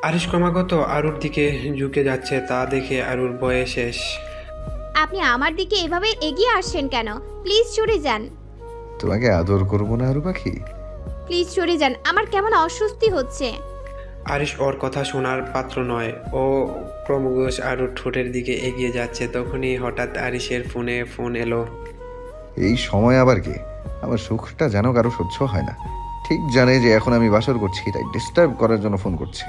আরিশ ক্রমাগত আরুর দিকে ঝুঁকে যাচ্ছে, তা দেখে আরুর ভয়ে শেষ। আপনি আমার দিকে এভাবে এগিয়ে আসছেন কেন? প্লিজ সরে যান। তোমাকে আদর করবো না আরু পাখি? প্লিজ সরে যান, আমার কেমন অস্বস্তি হচ্ছে। আরিশ ওর কথা শোনার পাত্র নয়। ও ক্রমশ আরুর ঠোঁটের দিকে এগিয়ে যাচ্ছে। তখনই হঠাৎ আরিশের ফোন এলো। এই সময় আবার কি? আমার সুখটা যেন কারো সহ্য হয় না। ঠিক জানে যে এখন আমি বাসর করছি, তাই ডিস্টার্ব করার জন্য ফোন করছে।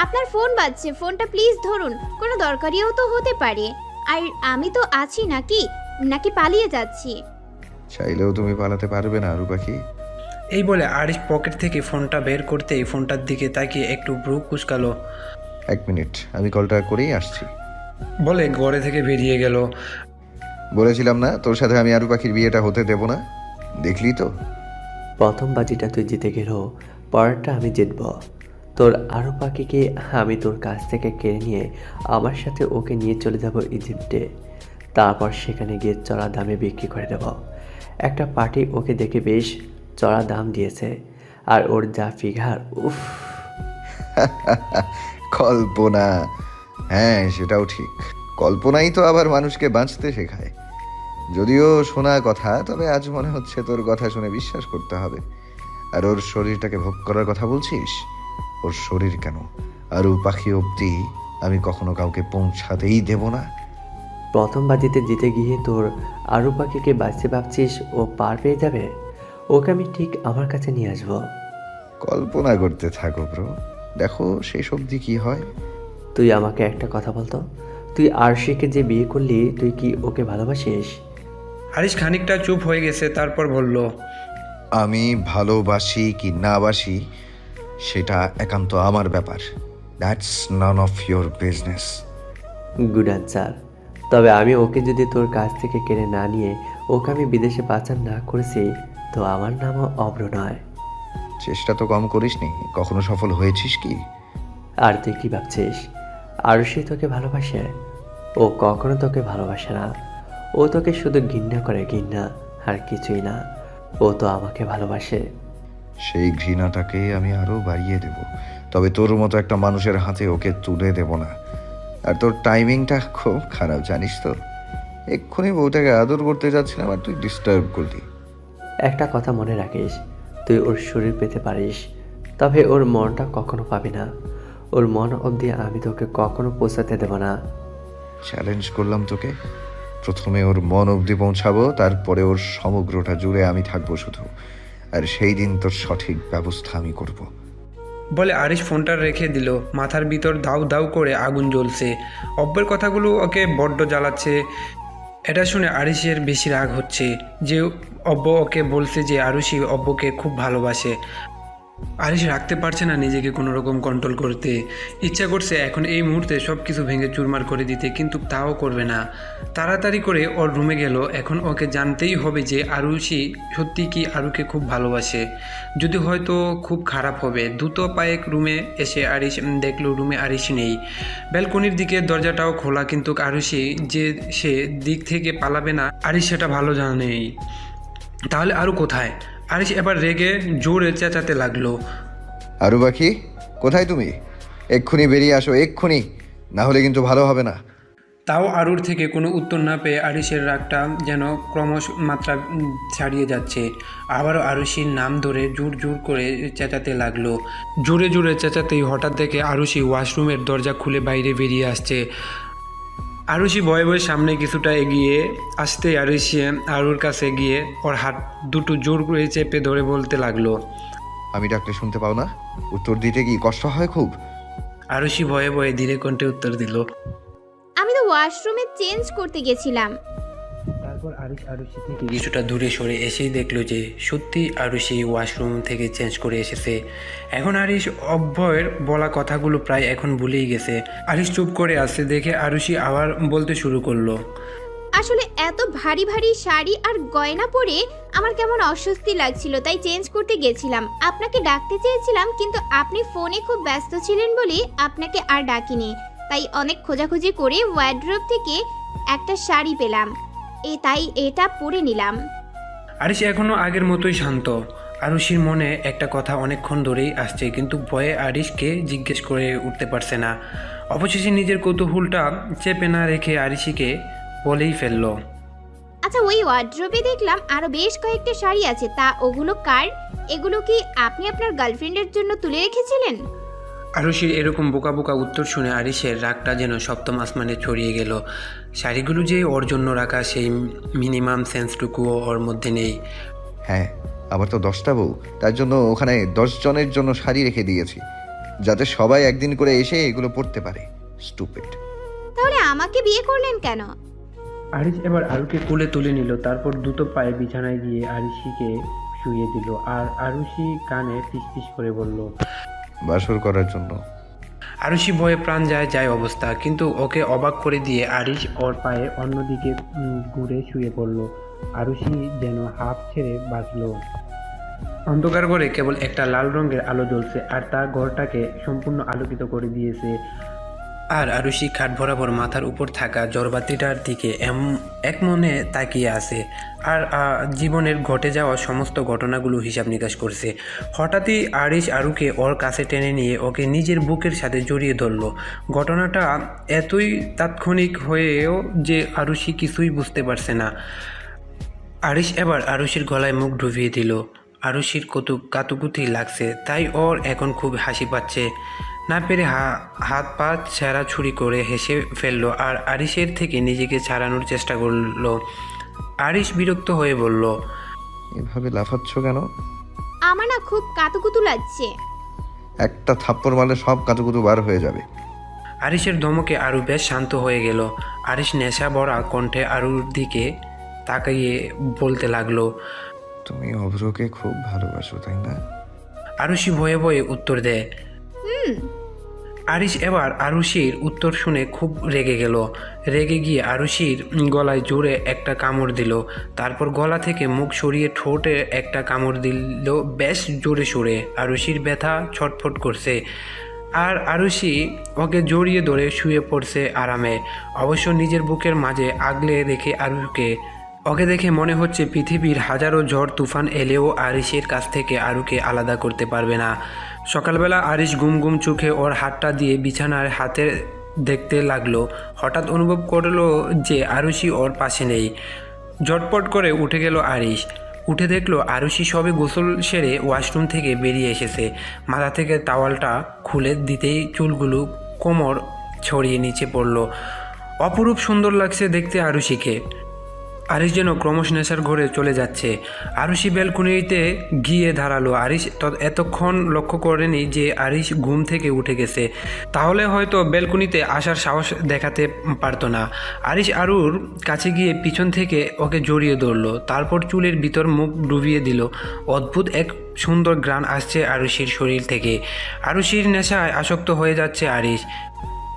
আপনার ফোন বাজছে, ফোনটা প্লিজ ধরুন। কোনো দরকারিও তো হতে পারে। আর আমি তো আছি নাকি নাকি পালিয়ে যাচ্ছি? চাইলেও তুমি পালাতে পারবে না আরু পাখি। এই বলে আরিশ পকেট থেকে ফোনটা বের করতেই ফোনটার দিকে তাকিয়ে একটু ভ্রু কুঁচকালো। 1 মিনিট, আমি কলটা করেই আসছি। বলে ঘরে থেকে বেরিয়ে গেল। বলেছিলাম না তোর সাথে আমি আরু পাখির বিয়েটা হতে দেব না? দেখলি তো। প্রথম বাজিটা তুই জিতে গেলেও পরেরটা আমি জিতব। তোর আরু পাখিকে আমি তোর কাছ থেকে কেড়ে নিয়ে আমার সাথে ওকে নিয়ে চলে যাব ইজিপ্টে। তারপর সেখানে গিয়ে চড়া দামে বিক্রি করে দেব। একটা পার্টি ওকে দেখে বেশ চড়া দাম দিয়েছে। আর ওর যা ফিগার, উফ! কল্পনা? হ্যাঁ, সেটাও ঠিক। কল্পনাই তো আবার মানুষকে বাঁচতে শেখায়। যদিও শোনা কথা, তবে আজ মনে হচ্ছে তোর কথা শুনে বিশ্বাস করতে হবে। আর ওর শরীরটাকে ভোগ করার কথা বলছিস? ওর শরীর কেন, আরু পাখি অব্দি আমি কখনো কাউকে পৌঁছাতেই দেব না। প্রথম বাজিতে জিতে গিয়ে তোর আরু পাখিকে বাঁচতে ভাবছিস ও পার পেয়ে যাবে? ওকে আমি ঠিক আমার কাছে নিয়ে আসবো। কল্পনা করতে থাকো ব্রো, দেখো শেষ অবধি কি হয়। তুই আমাকে একটা কথা বলতো, তুই আরশিকে যে বিয়ে করলি, তুই কি ওকে ভালোবাসিস? আরিশ খানিকটা চুপ হয়ে গেছে, তারপর বলল, আমি ভালোবাসি কি না বাসি সেটা একান্ত আমার ব্যাপার। That's none of your business. Good answer. তবে আমি ওকে যদি তোর কাছ থেকে কেড়ে না নিয়ে ওকে আমি বিদেশে পাচার না করেছি, তো আমার নামও অভ্র নয়। চেষ্টা তো কম করিসনি, কখনো সফল হয়েছিস কি? আর তুই কি ভাবছিস আরশি তোকে ভালোবাসে? ও কখনো তোকে ভালোবাসে না। ও তোকে শুধু ঘৃণা করে, ঘৃণা, আর কিছুই না। ও তো আমাকে ভালোবাসে। সেই ঘৃণাটাকে আমি আরো বাড়িয়ে দেব, তবে তোর মতো একটা মানুষের হাতে ওকে তুলে দেব না। আর তোর টাইমিংটা খুব খারাপ, জানিস তো। এক্ষুনি বউটাকে আদর করতে যাচ্ছিলাম আর তুই ডিস্টার্ব করলি। একটা কথা মনে রাখিস, তুই ওর শরীর পেতে পারিস, তবে ওর মনটা কখনো পাবি না। ওর মন অবধি আমি তোকে কখনো পৌঁছাতে দেব না। চ্যালেঞ্জ করলাম তোকে। প্রথমে ওর মন অবধি পৌঁছাবো, তারপরে ওর সমগ্রটা জুড়ে আমি থাকবো শুধু। আর সেই দিন তোর সঠিক ব্যবস্থা আমি করব। বলে আরিশ ফোনটা রেখে দিল। মাথার ভিতর দাউ দাউ করে আগুন জ্বলছে। অব্যের কথাগুলো ওকে বড্ড জ্বালাচ্ছে। এটা শুনে আরিশের বেশি রাগ হচ্ছে যে অব্য ওকে বলছে যে আরুষি অব্যকে খুব ভালোবাসে। আরিশ রাখতে পারছে না নিজেকে কোনো রকম কন্ট্রোল করতে। ইচ্ছা করছে এখন এই মুহূর্তে সব কিছু ভেঙে চুরমার করে দিতে, কিন্তু তাও করবে না। তাড়াতাড়ি করে ওর রুমে গেল। এখন ওকে জানতেই হবে যে আরুষি সত্যি কি আরুকে খুব ভালোবাসে। যদি হয়তো খুব খারাপ হবে। দ্রুত পায়ে রুমে এসে আরিশ দেখলো রুমে আরিশ নেই। ব্যালকনির দিকে দরজাটাও খোলা, কিন্তু আরুষি যে সে দিক থেকে পালাবে না আরিশ সেটা ভালো জানেই। তাহলে আরু কোথায়? আরিশ এবার রেগে জোরে চেঁচাতে লাগলো। আরু পাখি, কোথায় তুমি? এক্ষুনি বেরিয়ে আসো, এক্ষুনি, না হলে কিন্তু ভালো হবে না। তাও আরুর থেকে কোনো উত্তর না পেয়ে আরিশের রাগটা যেন ক্রমশ মাত্রা ছাড়িয়ে যাচ্ছে। আবারও আরুষির নাম ধরে জোর জোর করে চেঁচাতে লাগলো। জোরে জোরে চেঁচাতেই হঠাৎ দেখে আরুষি ওয়াশরুমের দরজা খুলে বাইরে বেরিয়ে আসছে। আরুষি ভয়ে ভয়ে সামনে কিছুটা এগিয়ে আসতেই আরুষি আরুর কাছে গিয়ে ওর হাত দুটো জোর করে চেপে ধরে বলতে লাগলো, আমি ডাকলে শুনতে পাও না? উত্তর দিতে কি কষ্ট হয় খুব? আরুষি ভয়ে ভয়ে ধীরে কণ্ঠে উত্তর দিল। আমি তো ওয়াশরুমে চেঞ্জ করতে গেছিলাম। তারপর আরুষি থেকে কিছুটা দূরে সরে এসেই দেখলো যে সত্যি আরুষি ওয়াশরুম থেকে চেঞ্জ করে এসেছে। এখন আরিশ অভয়ের বলা কথাগুলো প্রায় এখন ভুলেই গেছে। আরিশ চুপ করে আসছে দেখে আরুষি আবার বলতে শুরু করলো, আসলে এত ভারী ভারী শাড়ি আর গয়না পরে আমার কেমন অস্বস্তি লাগছিল, তাই চেঞ্জ করতে গেছিলাম। আপনাকে ডাকতে চেয়েছিলাম, কিন্তু আপনি ফোনে খুব ব্যস্ত ছিলেন বলে আপনাকে আর ডাকিনি। তাই অনেক খোঁজাখুঁজি করে ওয়ার্ড্রোব থেকে একটা শাড়ি পেলাম, তাই এটা পরে নিলাম। আরিশ এখনও আগের মতোই শান্ত। আরুষির মনে একটা কথা অনেকক্ষণ ধরেই আসছে, কিন্তু ভয়ে আরিশকে জিজ্ঞেস করে উঠতে পারছে না। অবশেষে নিজের কৌতূহলটা চেপে না রেখে আরিশিকে বলেই ফেললো। আচ্ছা, ওই ওয়ার্ড্রোবে দেখলাম আরো বেশ কয়েকটা শাড়ি আছে, তা ওগুলো কার? এগুলো কি আপনি আপনার গার্লফ্রেন্ডের জন্য তুলে রেখেছিলেন? আরুষির এরকম বোকা বোকা উত্তর শুনে আরিশের রাগটা যেন সপ্তম আসমানে ছড়িয়ে গেল। শাড়িগুলো যে ওর জন্য রাখা সেই মিনিমাম সেন্সটুকুও ওর মধ্যে নেই। হ্যাঁ, আবার তো 10টা বউ, তার জন্য ওখানে 10 জনের জন্য শাড়ি রেখে দিয়েছি, যাতে সবাই একদিন করে এসে এগুলো পরতে পারে। স্টুপিড। তাহলে আমাকে বিয়ে করলেন কেন? আরিশ এবার আরুকে কোলে তুলে নিল, তারপর দ্রুত পায়ে বিছানায় গিয়ে আরিশিকে শুইয়ে দিল। আর আরুষি কানে ফিসফিস করে বলল, বাসর করার জন্য। আরুষি ভয়ে প্রাণ যায় অবস্থা, কিন্তু ওকে অবাক করে দিয়ে আরিশ ওর পায়ে অন্যদিকে ঘুরে শুয়ে পড়ল। আরুষি যেন হাঁপ ছেড়ে বাঁচল। অন্ধকার ঘরে কেবল একটা লাল রঙের আলো জ্বলছে, আর তা ঘরটাকে সম্পূর্ণ আলোকিত করে দিয়েছে। আর আরুষি খাট বরাবর মাথার উপর থাকা জড়বাতিটার দিকে এক মনে তাকিয়ে আছে, আর জীবনের ঘটে যাওয়া সমস্ত ঘটনাগুলো হিসাব নিকাশ করছে। হঠাৎই আরিশ আরুকে ওর কাছে টেনে নিয়ে ওকে নিজের বুকের সাথে জড়িয়ে ধরল। ঘটনাটা এতই তাৎক্ষণিক হয়েও যে আরুষি কিছুই বুঝতে পারছে না। আরিশ এবার আরুষির গলায় মুখ ডুবিয়ে দিল। আরুষির কাতুকুতি লাগছে, তাই ওর এখন খুব হাসি পাচ্ছে। না পেরে হাত পা ছুরি করে হেসে ফেললো, আর আরিশের থেকে নিজেকে ছাড়ানোর চেষ্টা করলো। আরিশ বিরক্ত হয়ে বলল, এভাবে লাফাচ্ছ কেন? আমার না খুব কাতুকুতু লাগছে। একটা থাপ্পড় মারলে সব কাতুকুতু বার হয়ে যাবে। আরিশের ধমকে আরু বেশ শান্ত হয়ে গেল। আরিশ নেশা ভরা কণ্ঠে আরুর দিকে তাকিয়ে বলতে লাগলো, তুমি অভ্রকে খুব ভালোবাসো, তাই না? আরুষি ভয়ে ভয়ে উত্তর দেয়। আরিশ এবার আরুষির উত্তর শুনে খুব রেগে গেল। রেগে গিয়ে আরুষির গলায় জোরে একটা কামড় দিল, তারপর গলা থেকে মুখ সরিয়ে ঠোঁটে একটা কামড় দিল বেশ জোরে সোরে। আরুষির ব্যথা ছটফট করছে, আর আরুষি ওকে জড়িয়ে ধরে শুয়ে পড়ছে আরামে। অবশ্য নিজের বুকের মাঝে আগলে রেখে ওকে দেখে মনে হচ্ছে পৃথিবীর হাজারো ঝড় তুফান এলেও আরিশের কাছ থেকে আরুকে আলাদা করতে পারবে না। সকালবেলা আরিশ ঘুম ঘুম চোখে ওর হাতটা দিয়ে বিছানার হাতে দেখতে লাগলো। হঠাৎ অনুভব করলো যে আরুষি ওর পাশে নেই। ঝটপট করে উঠে গেল আরিশ। উঠে দেখলো আরুষি সবে গোসল সেরে ওয়াশরুম থেকে বেরিয়ে এসেছে। মাথা থেকে টাওয়ালটা খুলে দিতেই চুলগুলো কোমর ছড়িয়ে নিচে পড়লো। অপরূপ সুন্দর লাগছে দেখতে আরুষিকে। আরিশ যেন ক্রমশ নেশার ঘরে চলে যাচ্ছে। আরুষি ব্যালকনিতে গিয়ে দাঁড়ালো। আরিশ এতক্ষণ লক্ষ্য করেনি যে আরিশ ঘুম থেকে উঠে গেছে, তাহলে হয়তো ব্যালকনিতে আসার সাহস দেখাতে পারতো না। আরিশ আরুর কাছে গিয়ে পিছন থেকে ওকে জড়িয়ে ধরলো, তারপর চুলের ভিতর মুখ ডুবিয়ে দিল। অদ্ভুত এক সুন্দর ঘ্রাণ আসছে আরুষির শরীর থেকে। আরুষির নেশায় আসক্ত হয়ে যাচ্ছে আরিশ।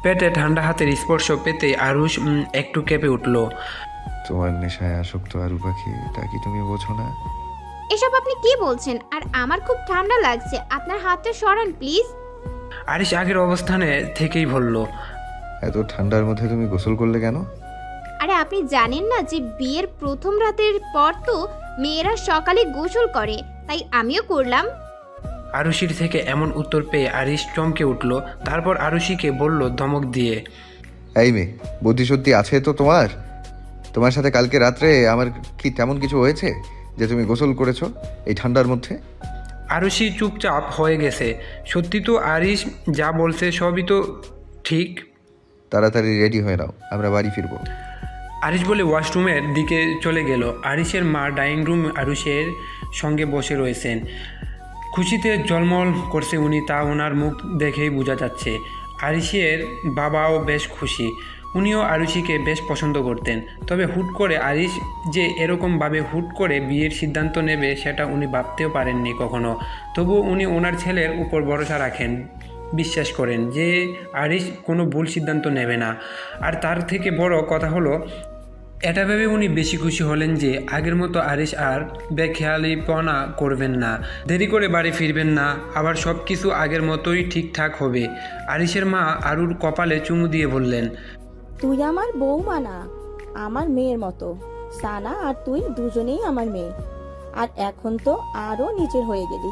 পেটে ঠান্ডা হাতের স্পর্শ পেতে আরুষ একটু কেঁপে উঠল। তোমার নেশায় আসক্ত আরু পাখি, তা কি তুমি বোঝো না? এসব আপনি কি বলছেন? আর আমার খুব ঠান্ডা লাগছে, আপনার হাতটা সরান প্লিজ। আরিশ আগের অবস্থানে থেকেই বলল, এত ঠান্ডার মধ্যে তুমি গোসল করলে কেন? আরে আপনি জানেন না যে বিয়ের প্রথম রাতের পর তো মেয়েরা সকালে গোসল করে, তাই আমিও করলাম। আরুষির থেকে এমন উত্তর পেয়ে আরিশ চমকে উঠল। তারপর আরুষিকে বলল ধমক দিয়ে, এই মেয়ে, বুদ্ধি সত্যি আছে তো তোমার? তোমার সাথে কালকে রাত্রে আমার কি তেমন কিছু হয়েছে যে তুমি গোসল করেছো এই ঠান্ডার মধ্যে? আরুষি চুপচাপ হয়ে গেছে। সত্যি তো আরিশ যা বলছে সবই তো ঠিক। তাড়াতাড়ি রেডি হয়ে নাও, আমরা বাড়ি ফিরবো। আরিশ বলে ওয়াশরুমের দিকে চলে গেল। আরিশের মা ডাইনিং রুম আরুষের সঙ্গে বসে রয়েছেন। খুশিতে জলমল করছে উনি, তা ওনার মুখ দেখেই বোঝা যাচ্ছে। আরিশের বাবাও বেশ খুশি, উনিও আরুষিকে বেশ পছন্দ করতেন। তবে হুট করে আরিশ যে এরকমভাবে হুট করে বিয়ের সিদ্ধান্ত নেবে সেটা উনি ভাবতেও পারেননি কখনো। তবুও উনি ওনার ছেলের উপর ভরসা রাখেন, বিশ্বাস করেন যে আরিশ কোনো ভুল সিদ্ধান্ত নেবে না। আর তার থেকে বড় কথা হলো, এটা ভেবে উনি বেশি খুশি হলেন যে আগের মতো আরিশ আর বেখেয়ালিপনা করবেন না, দেরি করে বাড়ি ফিরবেন না, আবার সব কিছু আগের মতোই ঠিকঠাক হবে। আরিশের মা আরুর কপালে চুমু দিয়ে বললেন, তুই আমার বৌমা না, আমার মেয়ের মতো। সানা আর তুই দুজনেই আমার মেয়ে। আর এখন তো আরো নিজের হয়ে গেলি।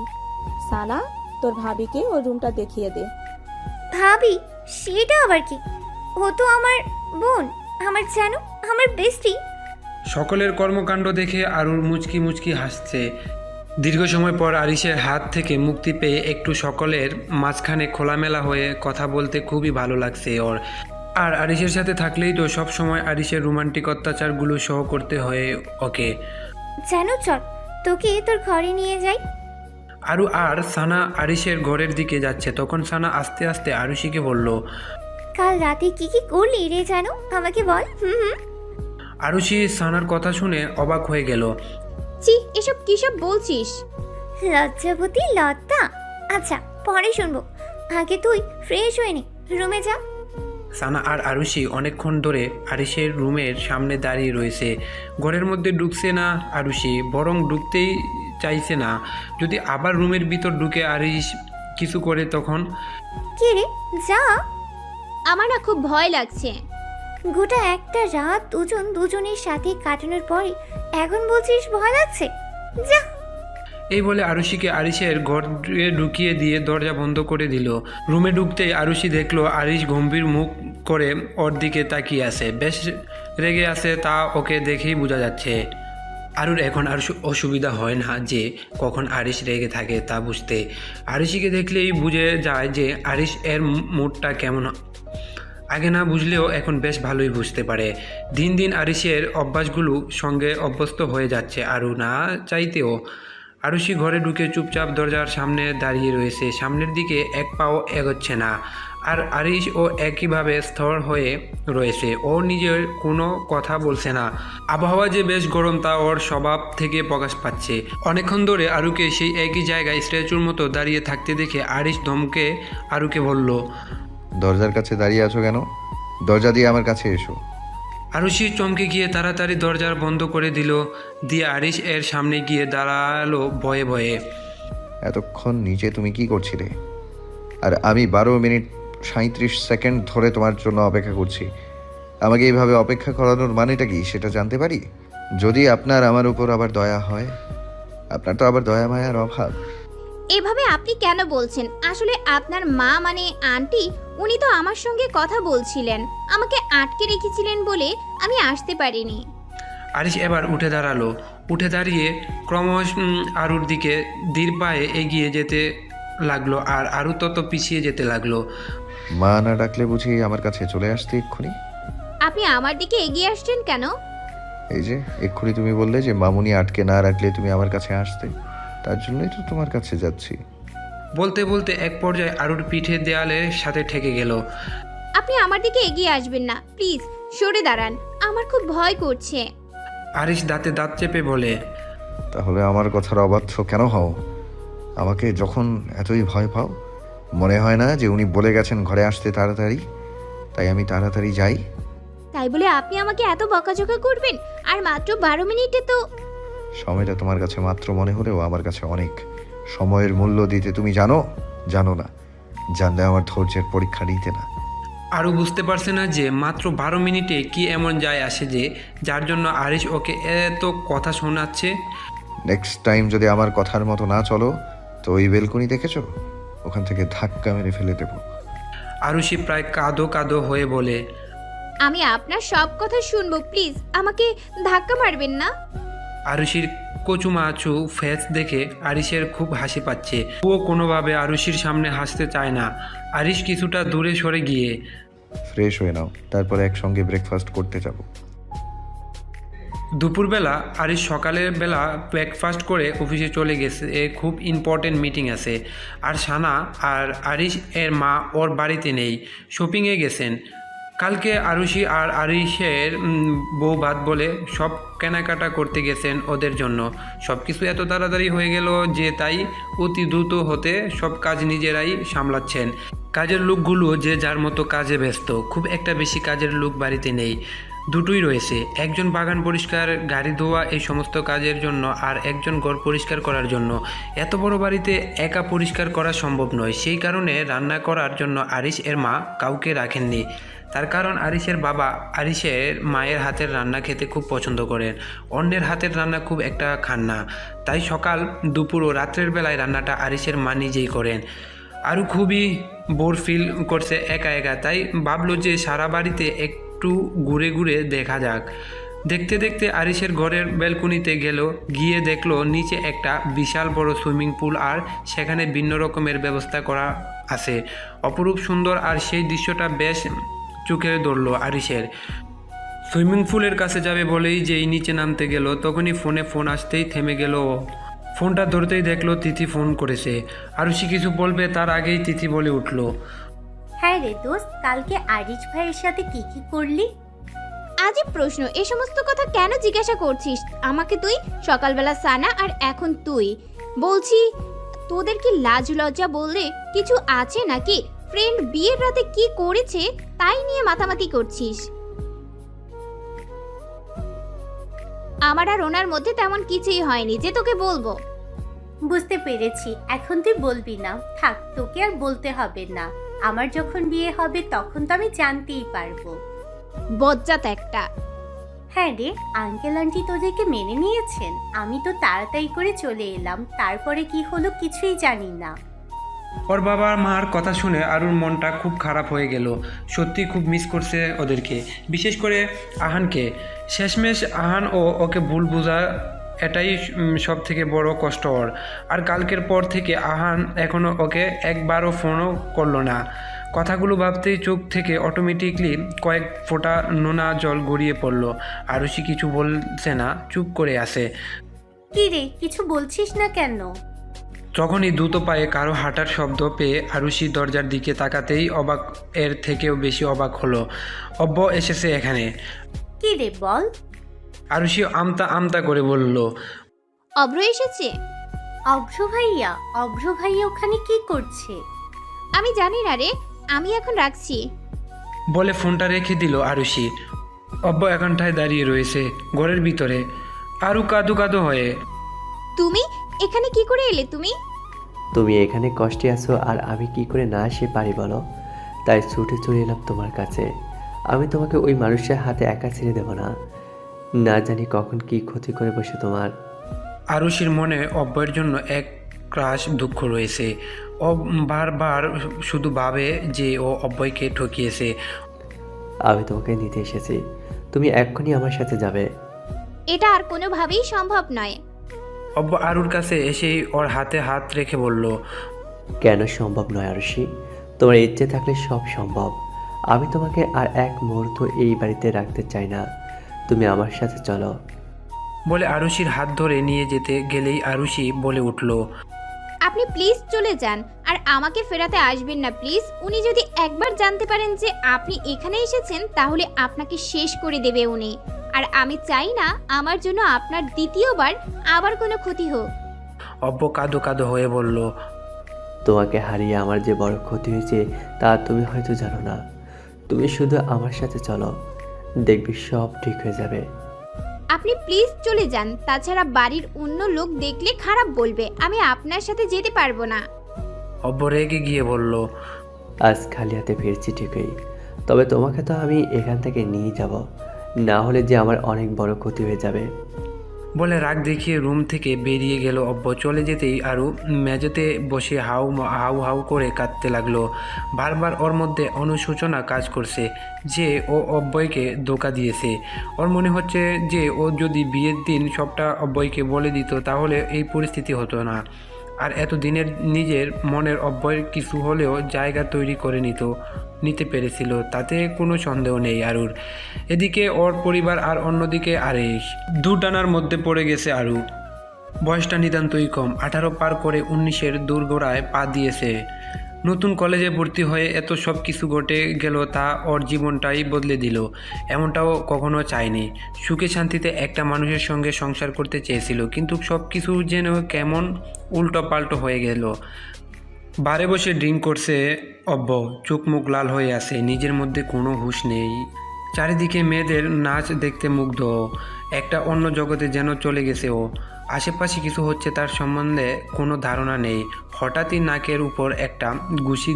সানা, তোর ভাবিকে ওর রুমটা দেখিয়ে দে। ভাবি? সেটা আবার কি? ও তো আমার বোন, আমার জানো, আমার বেস্টি। সকলের কর্মকাণ্ড দেখে আরুর মুচকি মুচকি হাসছে। দীর্ঘ সময় পর আরিশের হাত থেকে মুক্তি পেয়ে একটু সকলের মাঝখানে খোলামেলা হয়ে কথা বলতে খুবই ভালো লাগছে ওর। আর আরিশের সাথে থাকলেই তো সব সময় আরিশের রোমান্টিক অত্যাচারগুলো সহ করতে হয় ওকে। জানো, চল তোকে তোর ঘরে নিয়ে যাই। আরু আর সানা আরিশের ঘরের দিকে যাচ্ছে, তখন সানা আস্তে আস্তে আরুষিকে বলল, কাল রাতে কি কি করলি রে জানো, আমাকে বল। হুম। আরুষি সানার কথা শুনে অবাক হয়ে গেল। চি, এসব কিসব বলছিস? লজ্জাবতী লতা। আচ্ছা, পরে শুনবো, আগে তুই ফ্রেশ হয়ে নে, রুমে যা। সানা আর আরুষি অনেকক্ষণ ধরে আরিশের রুমের সামনে দাঁড়িয়ে রয়েছে। ঘরের মধ্যে ঢুকছে না আরুষি, বরং ঢুকতেই চাইছে না। যদি আবার রুমের ভিতর ঢুকে আরিশ কিছু করে তখন। কে রে, যা। আমার না খুব ভয় লাগছে। গোটা একটা রাত দুজনের সাথে কাটানোর পরে এখন বলছিস ভয় লাগছে? যা। এই বলে আরুষিকে আরিশের ঘরে ঢুকিয়ে দিয়ে দরজা বন্ধ করে দিল। রুমে ঢুকতেই আরুষি দেখলো আরিশ গম্ভীর মুখ করে ওর দিকে তাকিয়ে আছে, বেশ রেগে আছে, তা ওকে দেখেই বোঝা যাচ্ছে। আরুর এখন আর অসুবিধা হয় না যে কখন আরিশ রেগে থাকে তা বুঝতে। আরুষিকে দেখলেই বুঝে যায় যে আরিশ এর মুডটা কেমন। আগে না বুঝলেও এখন বেশ ভালোই বুঝতে পারে। দিন দিন আরিশের অভ্যাসগুলো সঙ্গে অভ্যস্ত হয়ে যাচ্ছে আরু না চাইতেও। আরুষি ঘরে ঢুকে চুপচাপ দরজার সামনে দাঁড়িয়ে রয়েছে, সামনের দিকে এক পাও এগোচ্ছে না। আর আরিশ ও একইভাবে স্থির হয়ে রয়েছে, ও নিজের কোনো কথা বলছে না। আবহাওয়া যে বেশ গরম তা ওর স্বভাব থেকে প্রকাশ পাচ্ছে। অনেকক্ষণ ধরে আরুকে সেই একই জায়গায় স্ট্যাচুর মতো দাঁড়িয়ে থাকতে দেখে আরিশ ধমকে আরুকে বলল, দরজার কাছে দাঁড়িয়ে আছো কেন? দরজা দিয়ে আমার কাছে এসো। আরুষি চমকে গিয়ে তাড়াতাড়ি দরজার বন্ধ করে দিল, দিয়ে আরিশ এর সামনে গিয়ে দাঁড়ালো ভয়ে ভয়ে। এতক্ষণ নিচে তুমি কি করছিলে? আর আমি 12 মিনিট 37 সেকেন্ড ধরে তোমার জন্য অপেক্ষা করছি। আমাকে এইভাবে অপেক্ষা করানোর মানেটা কি সেটা জানতে পারি? যদি আপনার আমার উপর আবার দয়া হয়। আপনার তো আবার দয়া মায়ার অভাব। এভাবে আপনি কেন বলছেন? আসলে আপনার মা মানে আন্টি, উনি তো আমার সঙ্গে কথা বলছিলেন, আমাকে আটকে রেখেছিলেন বলে আমি আসতে পারিনি। আরিশ এবার উঠে দাঁড়ালো, উঠে দাঁড়িয়ে ক্রমশ আরুর দিকে ধীর পায়ে এগিয়ে যেতে লাগলো, আর আরু তত পিছিয়ে যেতে লাগলো। মা না ডাকলে বুঝি আমার কাছে চলে আসতে এক্ষুনি? আপনি আমার দিকে এগিয়ে আসছেন কেন? এই যে এক্ষুনি তুমি বললে যে মামুনি আটকে না রাখলে তুমি আমার কাছে আসতে, তার জন্যই তো তোমার কাছে যাচ্ছি। বলতে বলতে এক পর্যায়ে আরুর পিঠে দেয়ালের সাথে ঠেকে গেল। আপনি আমার দিকে এগিয়ে আসবেন না, প্লিজ সরে দাঁড়ান, আমার খুব ভয় করছে। আরিশ দাঁতে দাঁত চেপে বলে, তাহলে আমার কথার অবাধ্য কেন হও? আমাকে যখন এতই ভয় পাও, মনে হয় না যে উনি বলে গেছেন ঘরে আসতে তাড়াতাড়ি, তাই আমি তাড়াতাড়ি যাই? তাই বলে আপনি আমাকে এত বকাঝকা করবেন? আর মাত্র 12 মিনিটে তো। সময়টা তোমার কাছে মাত্র মনে হলেও আমার কাছে অনেক। সময়ের মূল্য দিতে তুমি জানো? জানো না। জানলে আমার ধৈর্যের পরীক্ষা নিতে না। আরু বুঝতে পারছে না যে মাত্র 12 মিনিটে কি এমন যায় আসে যে যার জন্য আরিশ ওকে এত কথা শোনাচ্ছে। নেক্সট টাইম যদি আমার কথার মতো না চলো, তো ওই বেলকনি দেখেছো, ওখান থেকে ধাক্কা মেরে ফেলে দেবো। আরুষি প্রায় কাঁদো কাঁদো হয়ে বলে, আমি আপনার সব কথা শুনবো, প্লিজ আমাকে ধাক্কা মারবেন না। আরুষির কচুমাচু ফেস দেখে আরিশের খুব হাসি পাচ্ছে। ও কোনোভাবে আরুষির সামনে হাসতে চায় না। আরিশ কিছুটা দূরে সরে গিয়ে ফ্রেশ হয়ে নাও, তারপরে একসঙ্গে ব্রেকফাস্ট করতে যাব। দুপুরবেলা আরিশ সকালের বেলা ব্রেকফাস্ট করে অফিসে চলে গেছে, খুব ইম্পর্টেন্ট মিটিং আছে। আর সানা আর আরিশ এর মা ওর বাড়িতে নেই, শপিংয়ে গেছেন। কালকে আরুষি আর আরিশের বউ ভাত বলে সব কেনাকাটা করতে গেছেন ওদের জন্য। সব কিছু এত তাড়াতাড়ি হয়ে গেল যে তাই অতি দ্রুত হতে সব কাজ নিজেরাই সামলাচ্ছেন। কাজের লোকগুলো যে যার মতো কাজে ব্যস্ত, খুব একটা বেশি কাজের লোক বাড়িতে নেই। দুটোই রয়েছে, একজন বাগান পরিষ্কার, গাড়ি ধোয়া এই সমস্ত কাজের জন্য, আর একজন ঘর পরিষ্কার করার জন্য। এত বড় বাড়িতে একা পরিষ্কার করা সম্ভব নয়, সেই কারণে রান্না করার জন্য আরিশ এর মা কাউকে রাখেননি। তার কারণ আরিশের বাবা আরিশের মায়ের হাতের রান্না খেতে খুব পছন্দ করেন, অন্যের হাতের রান্না খুব একটা খান না। তাই সকাল, দুপুর ও রাত্রের বেলায় রান্নাটা আরিশের মা নিজেই করেন। আরও খুবই বোর ফিল করছে একা একা, তাই ভাবলো যে সারা বাড়িতে একটু ঘুরে ঘুরে দেখা যাক। দেখতে দেখতে আরিশের ঘরের ব্যালকনিতে গেল, গিয়ে দেখলো নিচে একটা বিশাল বড় সুইমিং পুল, আর সেখানে ভিন্ন রকমের ব্যবস্থা করা আছে, অপরূপ সুন্দর। আর সেই দৃশ্যটা বেশ চোখে ধরলো আরিশের। সুইমিং পুলের কাছে যাবে বলেই যেই নিচে নামতে গেল, তখনই ফোন আসতেই থেমে গেল ও। ফোনটা ধরতেই দেখলো তিথি ফোন করেছে। আরুষি কিছু বলবে তার আগেই তিথি বলে উঠল, হ্যাঁ রে দোস্ত, কালকে আরিশ ভাইয়ের সাথে কি কি করলি? আজই প্রশ্ন, এ সমস্ত কথা কেন জিজ্ঞাসা করছিস আমাকে তুই? সকালবেলা সানা আর এখন তুই। বলছি, তোদের কি লাজ লজ্জা বললে কিছু আছে নাকি? ফ্রেন্ড বিয়ের রাতে কি করেছে তাই নিয়ে মাতামাতি করছিস। আমার আর ওনার মধ্যে তেমন কিছুই হয়নি যে তোকে বলবো। বুঝতে পেরেছি, এখন তুই বলবি না, থাক, তোকে আর বলতে হবে না। আমার যখন বিয়ে হবে তখন তো আমি জানতেই পারবো। বজ্জাত একটা। হ্যাঁ রে, আঙ্কেল আন্টি তোদেরকে মেনে নিয়েছেন? আমি তো তাড়াতাড়ি করে চলে এলাম, তারপরে কি হলো কিছুই জানি না। ওর বাবা মার কথা শুনে আরুর মনটা খুব খারাপ হয়ে গেল। সত্যি খুব মিস করছে ওদেরকে, বিশেষ করে আহানকে। শেষমেশ আহান ও ওকে ভুল বোঝা, এটাই সব থেকে বড় কষ্ট ওর। আর কালকের পর থেকে আহান এখনও ওকে একবারও ফোনও করলো না। কথাগুলো ভাবতেই চোখ থেকে অটোমেটিকলি কয়েক ফোঁটা নোনা জল গড়িয়ে পড়লো। আরুষি কিছু বলছে না, চুপ করে আছে। কি রে, কিছু বলছিস না কেন? তখনই দ্রুত পায়ে কারো হাঁটার শব্দ পেয়ে আরুষি দরজার দিকে তাকাতেই অবাক, এর থেকেও বেশি অবাক হলো। অব্য এসেছে এখানে। কি রে বল। আরুষি আমতা আমতা করে বলল, অভ্র এসেছে? অভ্র ভাইয়া? অভ্র ভাইয়া ওখানে কি করছে? আমি জানি না রে, আমি এখন রাখছি। বলে ফোনটা রেখে দিল আরুষি। অব্য এখানটায় দাঁড়িয়ে রয়েছে ঘরের ভিতরে, আরও কাঁদো কাঁদো হয়ে। তুমি এখানে কি করে এলে তুমি? তুমি এখানে কষ্টে আছো আর আমি কি করে না আসে পারি বলো? তাই ছুটে চলে এলাম তোমার কাছে। আমি তোমাকে ওই মানুষের হাতে একা ছেড়ে দেব না, না জানি কখন কি ক্ষতি করে বসে তোমার। আরুষির মনে অব্যয়ের জন্য এক ক্রাশ দুঃখ রয়েছে। ও বারবার শুধু ভাবে যে ও অব্যয়কে ঠকিয়েছে। আমি তোমাকে নিতে এসেছি, তুমি এক্ষুনি আমার সাথে যাবে। এটা আর কোনোভাবেই সম্ভব নয়। অব্য আরুর কাছে এসেই ওর হাতে হাত রেখে বলল, কেন সম্ভব নয় আরুষি? তোমার ইচ্ছে থাকলে সব সম্ভব। আমি তোমাকে আর এক মুহূর্ত এই বাড়িতে রাখতে চাই না, তুমি আমার সাথে চলো। বলে আরুষির হাত ধরে নিয়ে যেতে গেলেই আরুষি বলে উঠল, আপনি প্লিজ চলে যান আর আমাকে ফেরাতে আসবেন না প্লিজ। উনি যদি একবার জানতে পারেন যে আপনি এখানে এসেছেন তাহলে আপনাকে শেষ করে দেবে উনি। আর আমি চাই না আমার জন্য আপনার দ্বিতীয়বার আবার কোনো ক্ষতি হোক। অব্য কাঁদো কাঁদো হয়ে বলল, তোমাকে হারিয়ে আমার যে বড় ক্ষতি হয়েছে তা তুমি হয়তো জানো না। তুমি শুধু আমার সাথে চলো, দেখবি সব ঠিক হয়ে যাবে। আপনি প্লিজ চলে যান, তাছাড়া বাড়ির অন্য লোক দেখলে খারাপ বলবে। আমি আপনার সাথে যেতে পারবো না। অব্য রেগে গিয়ে বলল, আজ খালি হাতে ফিরছি ঠিকই, তবে তোমাকে তো আমি এখান থেকে নিয়ে যাব, না হলে যে আমার অনেক বড় ক্ষতি হয়ে যাবে। বলে রাগ দেখিয়ে রুম থেকে বেরিয়ে গেল অব্য। চলে যেতেই আরও মেঝেতে বসে হাউ হাউ করে কাঁদতে লাগলো। বারবার ওর মধ্যে অনুশোচনা কাজ করছে যে ও অব্যয়কে ধোঁকা দিয়েছে। ওর মনে হচ্ছে যে ও যদি বিয়ের দিন সবটা অব্যয়কে বলে দিত তাহলে এই পরিস্থিতি হতো না। আর এতদিনের নিজের মনের অব্যয়ের কিছু হলেও জায়গা তৈরি করে নিতে পেরেছিল, তাতে কোনো সন্দেহ নেই আরুর। এদিকে ওর পরিবার আর অন্যদিকে আরিশ। দুটানার মধ্যে পড়ে গেছে আরু। বয়সটা নিতান্তই কম, 18 পার করে 19-এর দোরগোড়ায় পা দিয়েছে। নতুন কলেজে ভর্তি হয়ে এত সব কিছু ঘটে গেল, তা ওর জীবনটাই বদলে দিল। এমনটাও কখনো চায়নি। সুখে শান্তিতে একটা মানুষের সঙ্গে সংসার করতে চেয়েছিল, কিন্তু সব কিছু যেন কেমন উল্টো পাল্টো হয়ে গেল। বারে বসে ড্রিঙ্ক করছে অব্য, চোখ মুখ লাল হয়ে আছে, নিজের মধ্যে কোনো হুঁশ নেই। চারিদিকে মেয়েদের নাচ দেখতে মুগ্ধ ও। একটা অন্য জগতে যেন চলে গেছে ও। আশেপাশে কিছু হচ্ছে তার সম্বন্ধে কোনো ধারণা নেই। হঠাৎই নাকের উপর একটা ঘুষি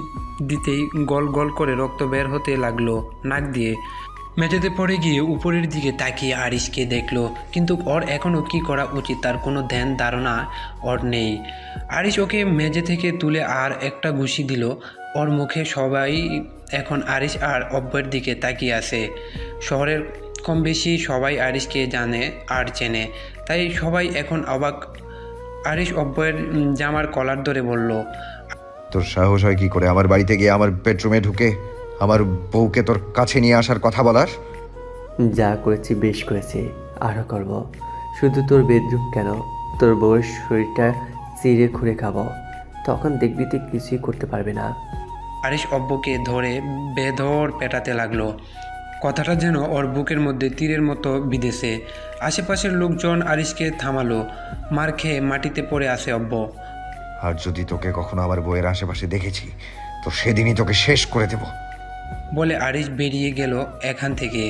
দিতেই গল গল করে রক্ত বের হতে লাগলো নাক দিয়ে। মেঝেতে পড়ে গিয়ে উপরের দিকে তাকিয়ে আরিশকে দেখলো, কিন্তু ওর এখনও কী করা উচিত তার কোনো ধ্যান ধারণা ওর নেই। আরিশ ওকে মেঝে থেকে তুলে আর একটা ঘুষি দিল ওর মুখে। সবাই এখন আরিশ আর অব্যয়ের দিকে তাকিয়ে আছে। শহরের কম বেশি সবাই আরিশকে জানে আর চেনে, তাই সবাই এখন অবাক। আরিশ অব্যয়ের জামার কলার ধরে বলল, তোর সাহস হয় কি করে আমার বাড়িতে গিয়ে আমার বেডরুমে ঢুকে আমার বউকে তোর কাছে নিয়ে আসার কথা বলার? যা করেছি বেশ করেছি, আরও করব। শুধু তোর বেডরুম কেন, তোর বউয়ের শরীরটা চিড়ে খুঁড়ে খাবো, তখন দেখবি তুই কিছুই করতে পারবে না। আরিশ অব্যকে ধরে বেধড় পেটাতে লাগলো। কথাটা যেন ওর বুকের মধ্যে তীরের মতো বিঁধেছে। আশেপাশের লোকজন আরিশকে থামালো। মার খেয়ে মাটিতে পড়ে আছে অব্য। আর যদি তোকে কখনো আমার বউয়ের আশেপাশে দেখেছি তো সেদিনই তোকে শেষ করে দেব বলে আরিশ বেরিয়ে গেল এখান থেকে।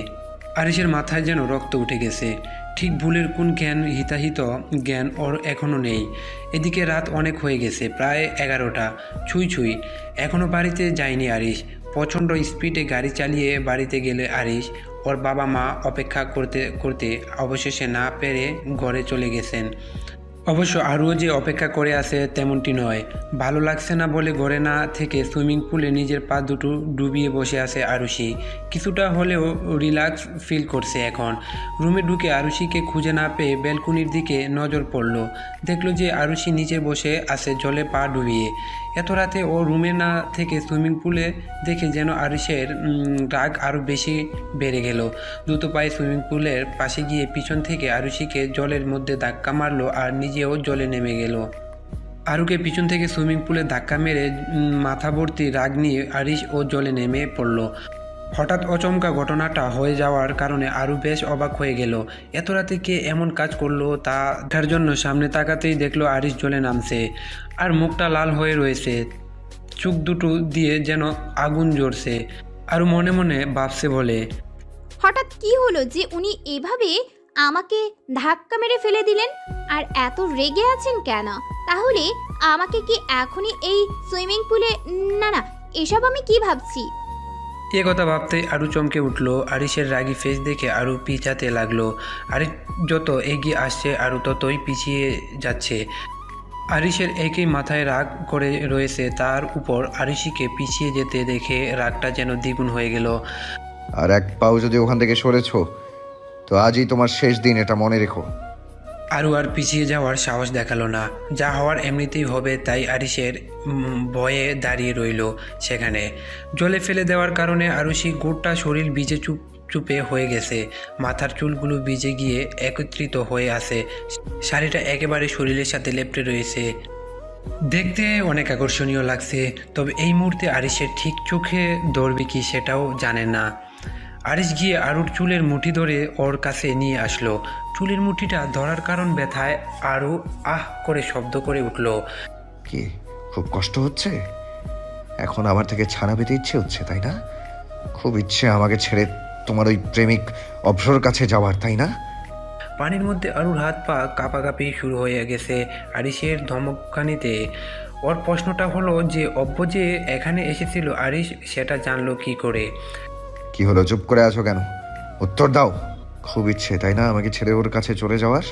আরিশের মাথায় যেন রক্ত উঠে গেছে। ঠিক ভুলের কোন জ্ঞান, হিতাহিত জ্ঞান ওর এখনও নেই। এদিকে রাত অনেক হয়ে গেছে, প্রায় 11টা ছুঁই ছুঁই। এখনও বাড়িতে যায়নি আরিশ। প্রচণ্ড স্পিডে গাড়ি চালিয়ে বাড়িতে গেলে আরিশ ওর বাবা মা অপেক্ষা করতে করতে অবশেষে না পেরে ঘরে চলে গেছেন। অবশ্য আরও যে অপেক্ষা করে আছে তেমনটি নয়। ভালো লাগছে না বলে ঘরে না থেকে সুইমিং পুলে নিজের পা দুটো ডুবিয়ে বসে আছে আরুষি। কিছুটা হলেও রিল্যাক্স ফিল করছে এখন। রুমে ঢুকে আরুষিকে খুঁজে না পেয়ে ব্যালকনির দিকে নজর পড়ল। দেখলো যে আরুষি নিচে বসে আছে জলে পা ডুবিয়ে। এত রাতে ও রুমে না থেকে সুইমিং পুলে দেখে যেন আরুষের রাগ আরও বেশি বেড়ে গেল। দ্রুত পায়ে সুইমিং পুলের পাশে গিয়ে পিছন থেকে আরুষিকে জলের মধ্যে ধাক্কা মারলো আর নিজেও জলে নেমে গেল। আরুকে পিছন থেকে সুইমিং পুলে ধাক্কা মেরে মাথা ভর্তি রাগ নিয়ে আরিশ ও জলে নেমে পড়ল। হঠাৎ অচমকা ঘটনাটা হয়ে যাওয়ার কারণে আরু বেশ অবাক হয়ে গেল। এত রাতে কে এমন কাজ করলো তা দেখার জন্য সামনে তাকাতেই দেখলো আরিশ জলে নামছে আর মুখটা লাল হয়ে রয়েছে। চোখ দুটো দিয়ে যেন আগুন জ্বলছে। আরু মনে মনে ভাবছে বলে, হঠাৎ কি হলো যে উনি এভাবে আমাকে ধাক্কা মেরে ফেলে দিলেন? আর এত রেগে আছেন কেন? তাহলে আমাকে কি এখনই এই সুইমিং পুলে? না না, এসব আমি কি ভাবছি? এ কথা ভাবতেই আরু চমকে উঠল। আরিশের রাগী ফেস দেখে আরু পিছাতে লাগলো। আরিশ যত এগিয়ে আসছে আরু ততই পিছিয়ে যাচ্ছে। আরিশের একই মাথায় রাগ করে রয়েছে, তার উপর আরিশিকে পিছিয়ে যেতে দেখে রাগটা যেন দ্বিগুণ হয়ে গেল। আর এক পাও যদি ওখান থেকে সরেছো তো আজই তোমার শেষ দিন, এটা মনে রেখো। আরু আর পিছিয়ে যাওয়ার সাহস দেখালো না। যা হওয়ার এমনিতেই হবে, তাই আরিশের ভয়ে দাঁড়িয়ে রইল সেখানে। জলে ফেলে দেওয়ার কারণে আরুষি গোটা শরীর ভিজে চুপে হয়ে গেছে। মাথার চুলগুলো ভিজে গিয়ে একত্রিত হয়ে আছে। শাড়িটা একেবারে শরীরের সাথে লেপ্টে রয়েছে। দেখতে অনেক আকর্ষণীয় লাগছে, তবে এই মুহূর্তে আরিশের ঠিক চোখে ধরবে কি সেটাও জানে না। আরিশ গিয়ে আরুর চুলের মুঠি ধরে ওর কাছে নিয়ে আসলো। চুলের মুঠিটা ধরার কারণ ব্যথায় আরু আহ করে শব্দ করে উঠল। কি খুব কষ্ট হচ্ছে? এখন আমার থেকে ছাড়া পেতে ইচ্ছে হচ্ছে, তাই না? খুব ইচ্ছে আমাকে ছেড়ে তোমার ওই প্রেমিক অভ্রর কাছে যাওয়ার, তাই না? পানির মধ্যে আরুর হাত পা কাঁপাকাঁপি শুরু হয়ে গেছে আরিশের ধমকানিতে। ওর প্রশ্নটা হলো যে অব্য যে এখানে এসেছিল আরিশ সেটা জানলো কি করে? কি হলো, চুপ করে আছো কেন? উত্তর দাও। খুব ইচ্ছে তাই না আমাকে ছেড়ে ওর কাছে চলে যাওয়ার?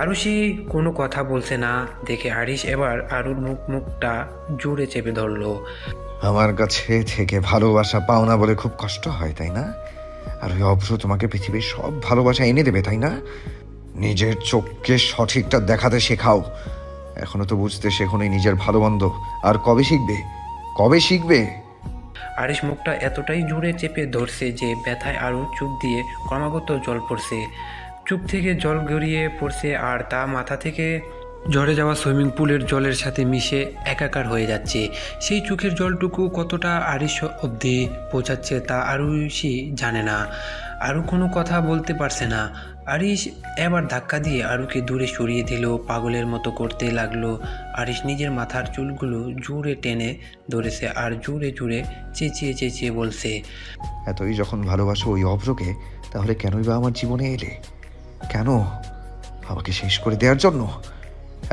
আরুষি কোনো কথা বলছে না দেখে আরিশ এবার আরুর মুখটা জুড়ে চেপে ধরলো। আমার কাছে থেকে ভালোবাসা পাও না বলে খুব কষ্ট হয়, তাই না? আর ওই অভ্র তোমাকে পৃথিবীর সব ভালোবাসা এনে দেবে, তাই না? নিজের চোখকে সঠিকটা দেখাতে শেখাও। এখনো তো বুঝতে শেখোনি নিজের ভালো মন্দ। আর কবে শিখবে? কবে শিখবে? আরিশ মুখটা এতটাই জুড়ে চেপে ধরছে যে ব্যথায় আরু চোখ দিয়ে ক্রমাগত জল পড়ছে। চোখ থেকে জল গড়িয়ে পড়ছে আর তা মাথা থেকে ঝরে যাওয়া সুইমিং পুলের জলের সাথে মিশে একাকার হয়ে যাচ্ছে। সেই চোখের জলটুকু কতটা আরিশ অবধি পৌঁছাচ্ছে তা আরুষি জানে না। আরু কোনো কথা বলতে পারছে না। আরিশ এবার ধাক্কা দিয়ে আরুকে দূরে সরিয়ে দিল, পাগলের মতো করতে লাগলো। আরিশ নিজের মাথার চুলগুলো জোরে টেনে ধরেছে আর জোরে জোরে চেঁচিয়ে চেঁচিয়ে বলছে, এতই যখন ভালোবাসো ওই অভ্রকে, তাহলে কেনই বা আমার জীবনে এলে? কেন? আমাকে শেষ করে দেওয়ার জন্য?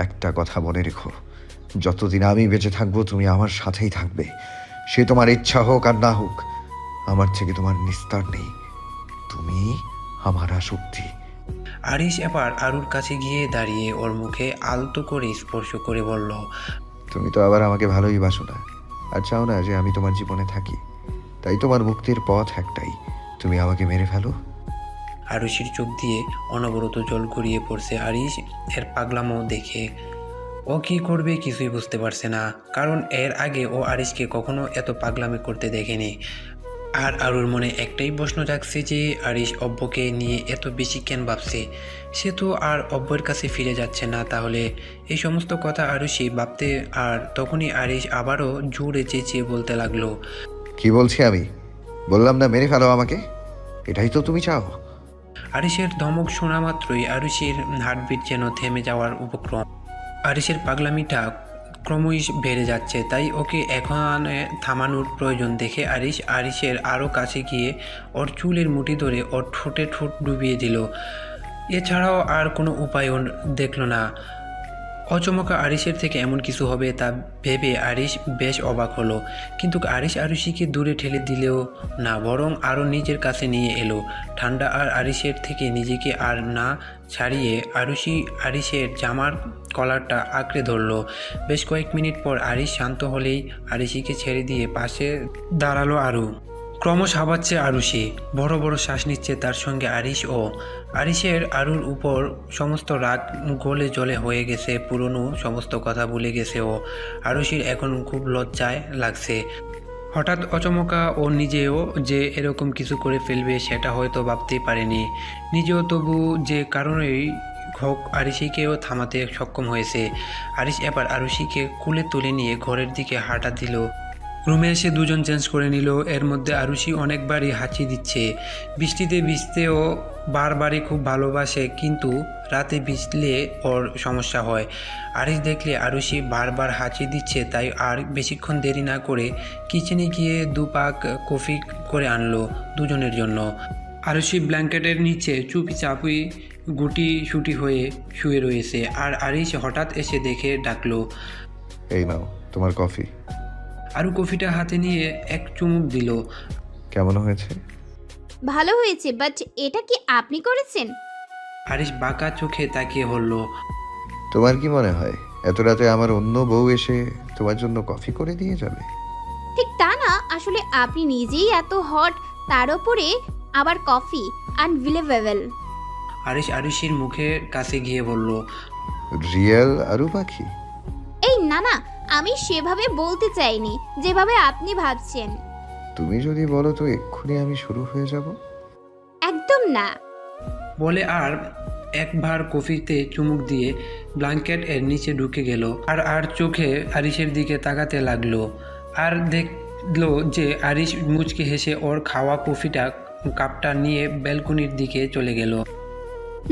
একটা কথা মনে রেখো, যতদিন আমি বেঁচে থাকবো তুমি আমার সাথেই থাকবে। সে তোমার ইচ্ছা হোক আর না হোক, আমার থেকে তোমার নিস্তার নেই। তুমি আমার আসক্তি। আরিশ এবার আরুর কাছে গিয়ে দাঁড়িয়ে ওর মুখে আলতো করে স্পর্শ করে বলল, তুমি তো আবার আমাকে ভালোই বাসো না, আর চাও না যে আমি তোমার জীবনে থাকি। তাই তোমার মুক্তির পথ একটাই, তুমি আমাকে মেরে ফেলো। আরুষির চোখ দিয়ে অনবরত জল গড়িয়ে পড়ছে আরিশ এর পাগলামো দেখে। ও কী করবে কিছুই বুঝতে পারছে না, কারণ এর আগে ও আরিশকে কখনো এত পাগলামি করতে দেখেনি। আর আরুর মনে একটাই প্রশ্ন জাগছে যে আরিশ অব্বকে নিয়ে এত বেশি কেন ভাবছে। সে তো আর অব্বর কাছে ফিরে যাচ্ছে না, তাহলে এই সমস্ত কথা আরুষি ভাবতে, আর তখনই আরিশ আবারও জোরে চেঁচিয়ে বলতে লাগলো, কি বলছি আমি? বললাম না মেরে ফেলো আমাকে, এটাই তো তুমি চাও। আরিশের ধমক শোনা মাত্রই আরুষির হার্টবিট যেন থেমে যাওয়ার উপক্রম। আরিশের পাগলামিটা ক্রমই বেড়ে যাচ্ছে, তাই ওকে এখন থামানোর প্রয়োজন দেখে আরিশের আরও কাছে গিয়ে ওর চুলের মুঠি ধরে ওর ঠোঁটে ঠোঁট ডুবিয়ে দিল। এছাড়াও আর কোনো উপায়ও দেখল না। অচমকা আরিশের থেকে এমন কিছু হবে তা ভেবে আরিশ বেশ অবাক হলো, কিন্তু আরিশ আরুষিকে দূরে ঠেলে দিলেও না, বরং আরও নিজের কাছে নিয়ে এলো। ঠান্ডা আর আরিশের থেকে নিজেকে আর না ছাড়িয়ে আরুষি আরিশের জামার কলারটা আঁকড়ে ধরলো। বেশ কয়েক মিনিট পর আরিশ শান্ত হলেই আরিশিকে ছেড়ে দিয়ে পাশে দাঁড়ালো আরু। ক্রমশ হাঁপাচ্ছে আরুষি, বড় বড় শ্বাস নিচ্ছে তার সঙ্গে আরিশ ও। আরিশের আরুর উপর সমস্ত রাগ গলে জলে হয়ে গেছে, পুরনো সমস্ত কথা ভুলে গেছে ও। আরুষির এখন খুব লজ্জায় লাগছে। হঠাৎ অচমকা ও নিজেও যে এরকম কিছু করে ফেলবে সেটা হয়তো ভাবতেই পারেনি। নিজেও তবু যে কারণেই হোক আরিশিকেও থামাতে সক্ষম হয়েছে। আরিশ এবার আরুষিকে কুলে তুলে নিয়ে ঘরের দিকে হাঁটা দিল। রুমে এসে দুজন চেঞ্জ করে নিল। এর মধ্যে আরুষি অনেকবারই হাঁচি দিচ্ছে। বৃষ্টিতে ভিজতেও বারবারই খুব ভালোবাসে, কিন্তু রাতে ভিজলে ওর সমস্যা হয়। আরিশ দেখলে আরুষি বারবার হাঁচি দিচ্ছে, তাই আর বেশিক্ষণ দেরি না করে কিচেনে গিয়ে 2 পাক কফি করে আনলো দুজনের জন্য। আরুষি ব্ল্যাঙ্কেটের নিচে চুপি চাপি গুটি সুটি হয়ে শুয়ে রয়েছে, আর আরিশ হঠাৎ এসে দেখে ডাকলো, এই নাও তোমার কফি। আরু কফিটা হাতে নিয়ে এক চুমুক দিল। কেমন হয়েছে? ভালো হয়েছে, বাট এটা কি আপনি করেছেন? আরিশ বাঁকা চোখে তাকিয়ে বলল, তোমার কি মনে হয় এত রাতে আমার অন্য বউ এসে তোমার জন্য কফি করে দিয়ে যাবে? ঠিক তা না, আসলে আপনি নিজেই এত হট, তার উপরে আবার কফি আনবিলিভেবল। আরিশ আরুষির মুখের কাছে গিয়ে বলল, রিয়েল আরু পাখি? এই না না, আমি সেভাবে বলতে চাইনি যেভাবে আপনি ভাবছেন। তুমি যদি বলো তো এক্ষুনি আমি শুরু হয়ে যাব। একদম না। বলে আর একবার কফিতে চুমুক দিয়ে ব্ল্যাঙ্কেট এর নিচে ঢুকে গেল। আর চোখে আরিশের দিকে তাকাতে লাগলো। আর দেখলো যে আরিশ মুচকি হেসে ওর খাওয়া কফিটা কাপটা নিয়ে ব্যালকনির দিকে চলে গেল।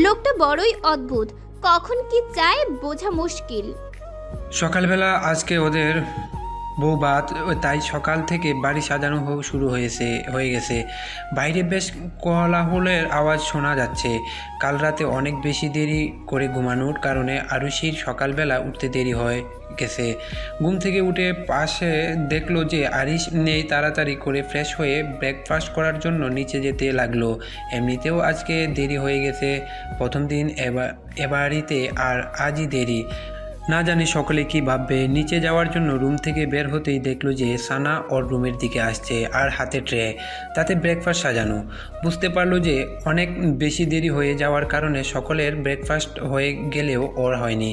লোকটা বড়ই অদ্ভুত, কখন কি চায় বোঝা মুশকিল। সকালবেলা আজকে ওদের বউভাত, তাই সকাল থেকে বাড়ি সাজানো শুরু হয়ে গেছে। বাইরে বেশ কোলাহলের আওয়াজ শোনা যাচ্ছে। কাল রাতে অনেক বেশি দেরি করে ঘুমানোর কারণে আরুষির সকালবেলা উঠতে দেরি হয়ে গেছে। ঘুম থেকে উঠে পাশে দেখলো যে আরিশ নেই। তাড়াতাড়ি করে ফ্রেশ হয়ে ব্রেকফাস্ট করার জন্য নিচে যেতে লাগলো। এমনিতেও আজকে দেরি হয়ে গেছে, প্রথম দিন এবাড়িতে, আর আজই দেরি। না জানি সকলে কি ভাববে। নিচে যাওয়ার জন্য রুম থেকে বের হতেই দেখলো যে সানা ওর রুমের দিকে আসছে, আর হাতে ট্রে, তাতে ব্রেকফাস্ট সাজানো। বুঝতে পারলো যে অনেক বেশি দেরি হয়ে যাওয়ার কারণে সকলের ব্রেকফাস্ট হয়ে গেলেও ওর হয়নি।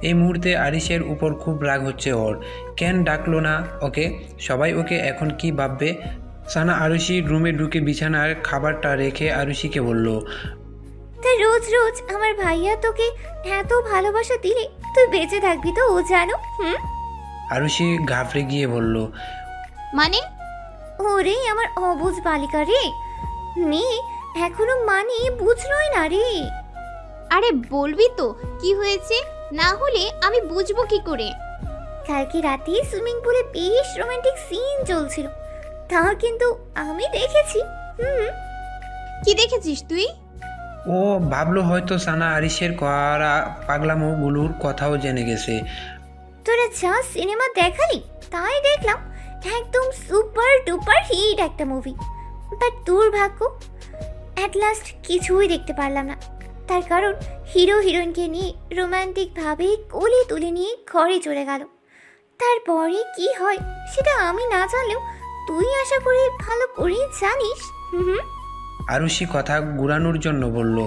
এই মুহূর্তে আরিশের উপর খুব রাগ হচ্ছে ওর। কেন ডাকলো না ওকে? সবাই ওকে এখন কি ভাববে? সানা আরুষির রুমে ঢুকে বিছানার খাবারটা রেখে আরুষিকে বলল, তাই রোজ রোজ আমার ভাইয়া তোকে এত ভালোবাসা দিলে তুই বেঁচে থাকবি তো ও জানো? আরুষি ঘাবড়ে গিয়ে বলল, মানে? ওরে আমার অবুঝ বালিকা রে, মেয়ে এখনো মানে বুঝলই না রে। আরে বলবি তো কি হয়েছে, না হলে আমি বুঝবো কি করে? কালকে রাতে সুইমিং পুলে বেশ রোমান্টিক সিন চলছিল, তা কিন্তু আমি দেখেছি। কি দেখেছিস তুই? ও ভাবলো হয়তো সানা আরিশের করা পাগলামোগুলোর কথাও জেনে গেছে। তোরা যা সিনেমা দেখালি তাই দেখলাম, একদম সুপার ডুপার হিট একটা মুভি। বাট দুর্ভাগ্য, অ্যাট লাস্ট কিছুই দেখতে পারলাম না। তার কারণ হিরো হিরোইনকে নিয়ে রোমান্টিকভাবে কোলে তুলে নিয়ে ঘরে চলে গেল। তারপরে কি হয় সেটা আমি না জানলেও তুই আশা করি ভালো করেই জানিস। আরুষি কথা ঘুরানোর জন্য বলল,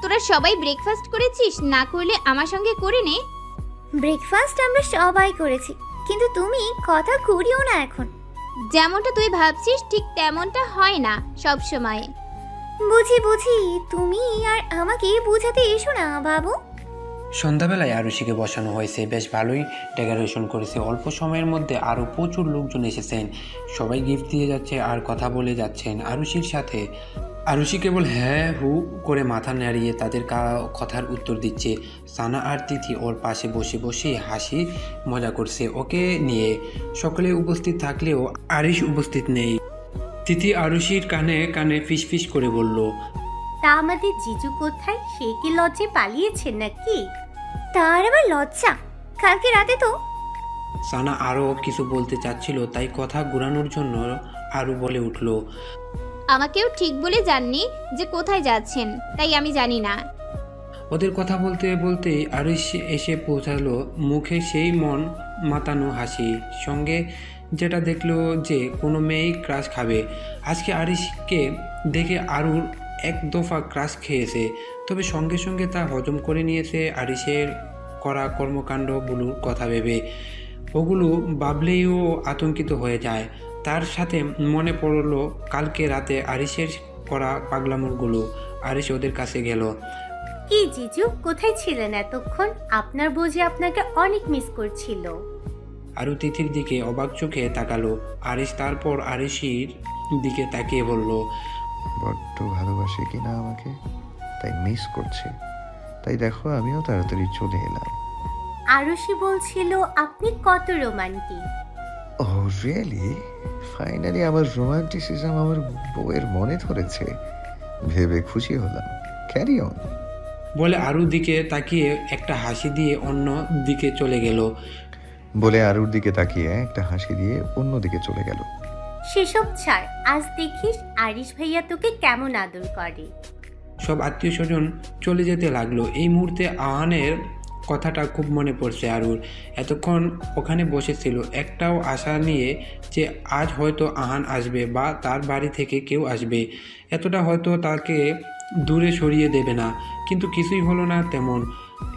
তোরা সবাই ব্রেকফাস্ট করেছিস? না করলে আমার সঙ্গে করে নে। ব্রেকফাস্ট আমরা সবাই করেছি, কিন্তু তুমি কথা ঘুরিও না এখন। যেমনটা তুই ভাবছিস ঠিক তেমনটা হয় না সব সময়। বুঝি বুঝি, তুমি আর আমাকে বোঝাতে এসো না বাবু। সন্ধ্যাবেলায় আরুষিকে বসানো হয়েছে, বেশ ভালোই ডেকোরেশন করেছে। অল্প সময়ের মধ্যে আরও প্রচুর লোকজন এসেছেন, সবাই গিফট দিয়ে যাচ্ছে আর কথা বলে যাচ্ছেন আরুষির সাথে। আরুষি কেবল হ্যাঁ হু করে মাথা নাড়িয়ে তাদের কথার উত্তর দিচ্ছে। সানা আর তিথি ওর পাশে বসে বসে হাসি মজা করছে ওকে নিয়ে। সকলে উপস্থিত থাকলেও আরিশ উপস্থিত নেই। তিথি আরুষির কানে কানে ফিস ফিস করে বলল, তা আমাদের জিজু কোথায়? সে কি লজ্জে পালিয়েছে নাকি? তার আবার লজ্জা? কালকে রাতে তো। সানা আরও কিছু বলতে চাচ্ছিল, তাই কথা ঘুরানোর জন্য আরও বলে উঠল, আমাকেও ঠিক বলে জাননি যে কোথায় যাচ্ছেন, তাই আমি জানি না। ওদের কথা বলতে বলতেই আরিশ এসে পৌঁছালো, মুখে সেই মন মাতানো হাসি, সঙ্গে যেটা দেখলো যে কোনো মেয়েই ক্রাশ খাবে। আজকে আরিশকে দেখে আরুর এক দফা ক্রাশ খেয়েছে, তবে সঙ্গে সঙ্গে তা হজম করে নিয়েছে আরিশের করা কর্মকাণ্ডগুলোর কথা ভেবে। ওগুলো ভাবলেও আতঙ্কিত হয়ে যায়। তার সাথে মনে পড়লো কালকে রাতে আরিশের করা পাগলামোগুলো। আরিশ ওদের কাছে গেল। কি জিজু, কোথায় ছিলেন এতক্ষণ? আপনার বুঝি আপনাকে অনেক মিস করছিল। আরু তিথির দিকে অবাক চোখে তাকালো। আরিশ তারপর আরিশির দিকে তাকিয়ে বলল, বড্ড ভালোবাসে কিনা আমাকে, তাই মিস করছে। তাই দেখো আমিও তাড়াতাড়ি চলে এলাম। আরুষি বলছিল আপনি কত রোমান্টিক। ও রিয়েলি? ফাইনালি আমার রোমান্টিসিজম আমার বউয়ের মনে ধরেছে, ভেবে খুশি হলাম। Carry on. বলে আরুর দিকে তাকিয়ে একটা হাসি দিয়ে অন্য দিকে চলে গেল। বলে আরুর দিকে তাকিয়ে একটা হাসি দিয়ে অন্য দিকে চলে গেল। সেসব ছাড়, আজ দেখিস আরিশ ভাইয়া তোকে কেমন আদর করে। সব আত্মীয় স্বজন চলে যেতে লাগলো। এই মুহূর্তে আহানের কথাটা খুব মনে পড়ছে আরুর। এতক্ষণ ওখানে বসেছিল একটাও আশা নিয়ে যে আজ হয়তো আহান আসবে বা তার বাড়ি থেকে কেউ আসবে, এতটা হয়তো তাকে দূরে সরিয়ে দেবে না, কিন্তু কিছুই হলো না তেমন।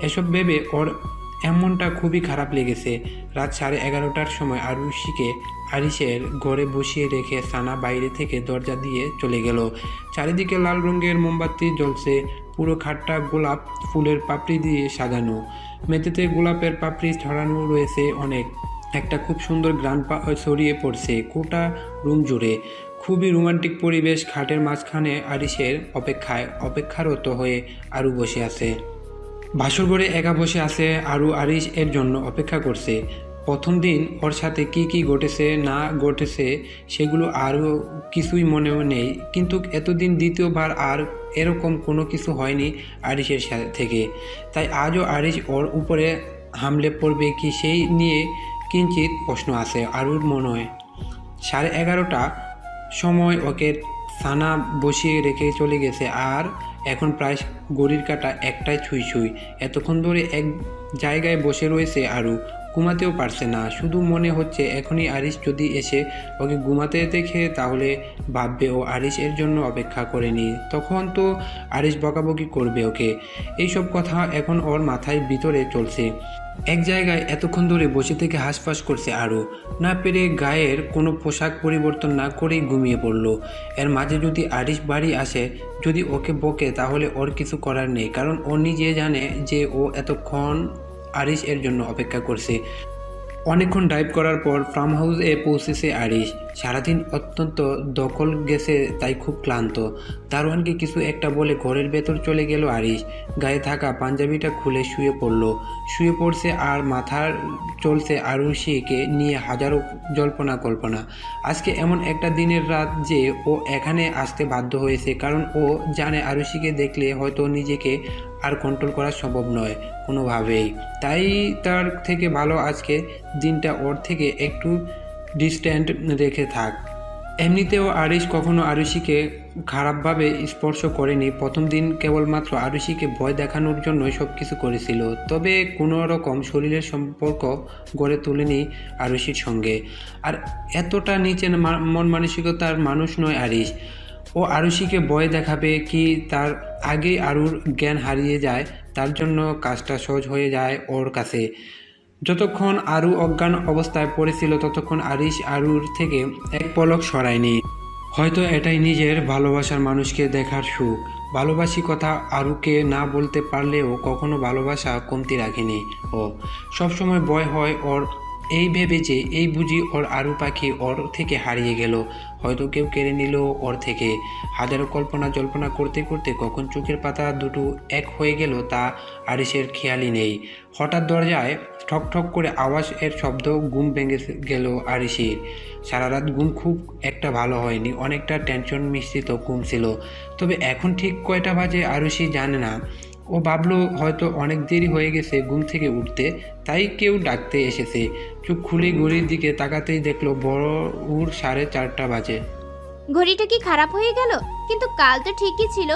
এসব ভেবে ওর এমনটা খুবই খারাপ লেগেছে। রাত 11:30টার সময় আরুষিকে আরিশের ঘরে বসিয়ে রেখে সানা বাইরে থেকে দরজা দিয়ে চলে গেল। চারিদিকে লাল রঙের মোমবাতি জ্বলছে, পুরো খাটটা গোলাপ ফুলের পাপড়ি দিয়ে সাজানো। মেঝেতে গোলাপের পাপড়ি ছড়ানো রয়েছে অনেক। একটা খুব সুন্দর গ্রান ছড়িয়ে পড়ছে গোটা রুম জুড়ে। খুবই রোমান্টিক পরিবেশ। খাটের মাঝখানে আরিশের অপেক্ষারত হয়ে আরু বসে আছে। বাসর ঘরে একা বসে আছে আরু, আরিশ এর জন্য অপেক্ষা করছে। প্রথম দিন ওর সাথে কি কি ঘটেছে না ঘটেছে সেগুলো আরও কিছুই মনেও নেই, কিন্তু এতদিন দ্বিতীয়বার আর এরকম কোনো কিছু হয়নি আরিশের থেকে। তাই আজও আরিশ ওর উপরে হামলে পড়বে কি সেই নিয়ে কিঞ্চিত প্রশ্ন আছে আরুর মনে। 11:30টা সময় ওকে সানা বসিয়ে রেখে চলে গেছে, আর এখন প্রায় ঘড়ির কাঁটা 1টায় ছুঁই ছুঁই। এতক্ষণ ধরে এক জায়গায় বসে রয়েছে আরু, ঘুমাতেও পারছে না। শুধু মনে হচ্ছে এখনই আরিশ যদি এসে ওকে ঘুমাতে দেখে তাহলে ভাববে ও আরিশ এর জন্য অপেক্ষা করেনি, তখন তো আরিশ বকাবকি করবে ওকে। এইসব কথা এখন ওর মাথায় ভিতরে চলছে। এক জায়গায় এতক্ষণ ধরে বসে থেকে হাঁসফাঁস করছে আরও, না পেরে গায়ের কোনো পোশাক পরিবর্তন না করেই ঘুমিয়ে পড়ল। এর মাঝে যদি আরিশ বাড়ি আসে, যদি ওকে বকে, তাহলে ওর কিছু করার নেই, কারণ ও নিজে জানে যে ও এতক্ষণ আরিশ এর জন্য অপেক্ষা করছে। অনেকক্ষণ ড্রাইভ করার পর ফার্ম হাউসে পৌঁছেছে আরিশ। সারাদিন অত্যন্ত দখল গেছে, তাই খুব ক্লান্ত। দারোয়ানকে কিছু একটা বলে ঘরের ভেতর চলে গেল আরিশ। গায়ে থাকা পাঞ্জাবিটা খুলে শুয়ে পড়ছে আর মাথার চলছে আরুষিকে নিয়ে হাজারো জল্পনা কল্পনা। আজকে এমন একটা দিনের রাত যে ও এখানে আসতে বাধ্য হয়েছে, কারণ ও জানে আরুষিকে দেখলে হয়তো নিজেকে আর কন্ট্রোল করা সম্ভব নয় কোনোভাবেই। তাই তার থেকে ভালো আজকে দিনটা ওর থেকে একটু ডিস্ট্যান্ট রেখে থাক। এমনিতেও আরিশ কখনো আরুষিকে খারাপভাবে স্পর্শ করেনি। প্রথম দিন কেবলমাত্র আরুষিকে ভয় দেখানোর জন্যই সব কিছু করেছিল, তবে কোনো রকম শরীরের সম্পর্ক গড়ে তোলেনি আরুষির সঙ্গে। আর এতটা নিচে মন মানসিকতার মানুষ নয় আরিশ। ও আরুষিকে ভয় দেখাবে কি তার আগেই আরুর জ্ঞান হারিয়ে যায়, তার জন্য কাজটা সহজ হয়ে যায় ওর কাছে। যতক্ষণ আরু অজ্ঞান অবস্থায় পড়েছিল ততক্ষণ আরিশ আরুর থেকে এক পলক সরায়নি। হয়তো এটাই নিজের ভালোবাসার মানুষকে দেখার সুখ। ভালোবাসি কথা আরুকে না বলতে পারলেও কখনো ভালোবাসা কমতি রাখেনি ও। সবসময় ভয় হয় ওর, এই ভেবে যে এই বুঝি ওর আরু পাখি ওর থেকে হারিয়ে গেল, হয়তো কেউ কেড়ে নিল ওর থেকে। হাজারো কল্পনা জল্পনা করতে করতে কখন চোখের পাতা দুটো এক হয়ে গেল তা আরিশের খেয়ালই নেই। হঠাৎ দরজায় ঠক ঠক করে আওয়াজ এর শব্দ, ঘুম ভেঙে গেল আরিশের। সারা রাত ঘুম খুব একটা ভালো হয়নি, অনেকটা টেনশন মিশ্রিত ঘুম ছিল। তবে এখন ঠিক কয়টা বাজে আরুষি জানে না। ও ভাবলো হয়তো অনেক দেরি হয়ে গেছে ঘুম থেকে উঠতে, তাই কেউ ডাকতে এসেছে। চোখ খুলে ঘড়ির দিকে তাকাতেই দেখলো বড় 4:30 বাজে। ঘড়িটা কি খারাপ হয়ে গেল? কিন্তু কাল তো ঠিকই ছিল।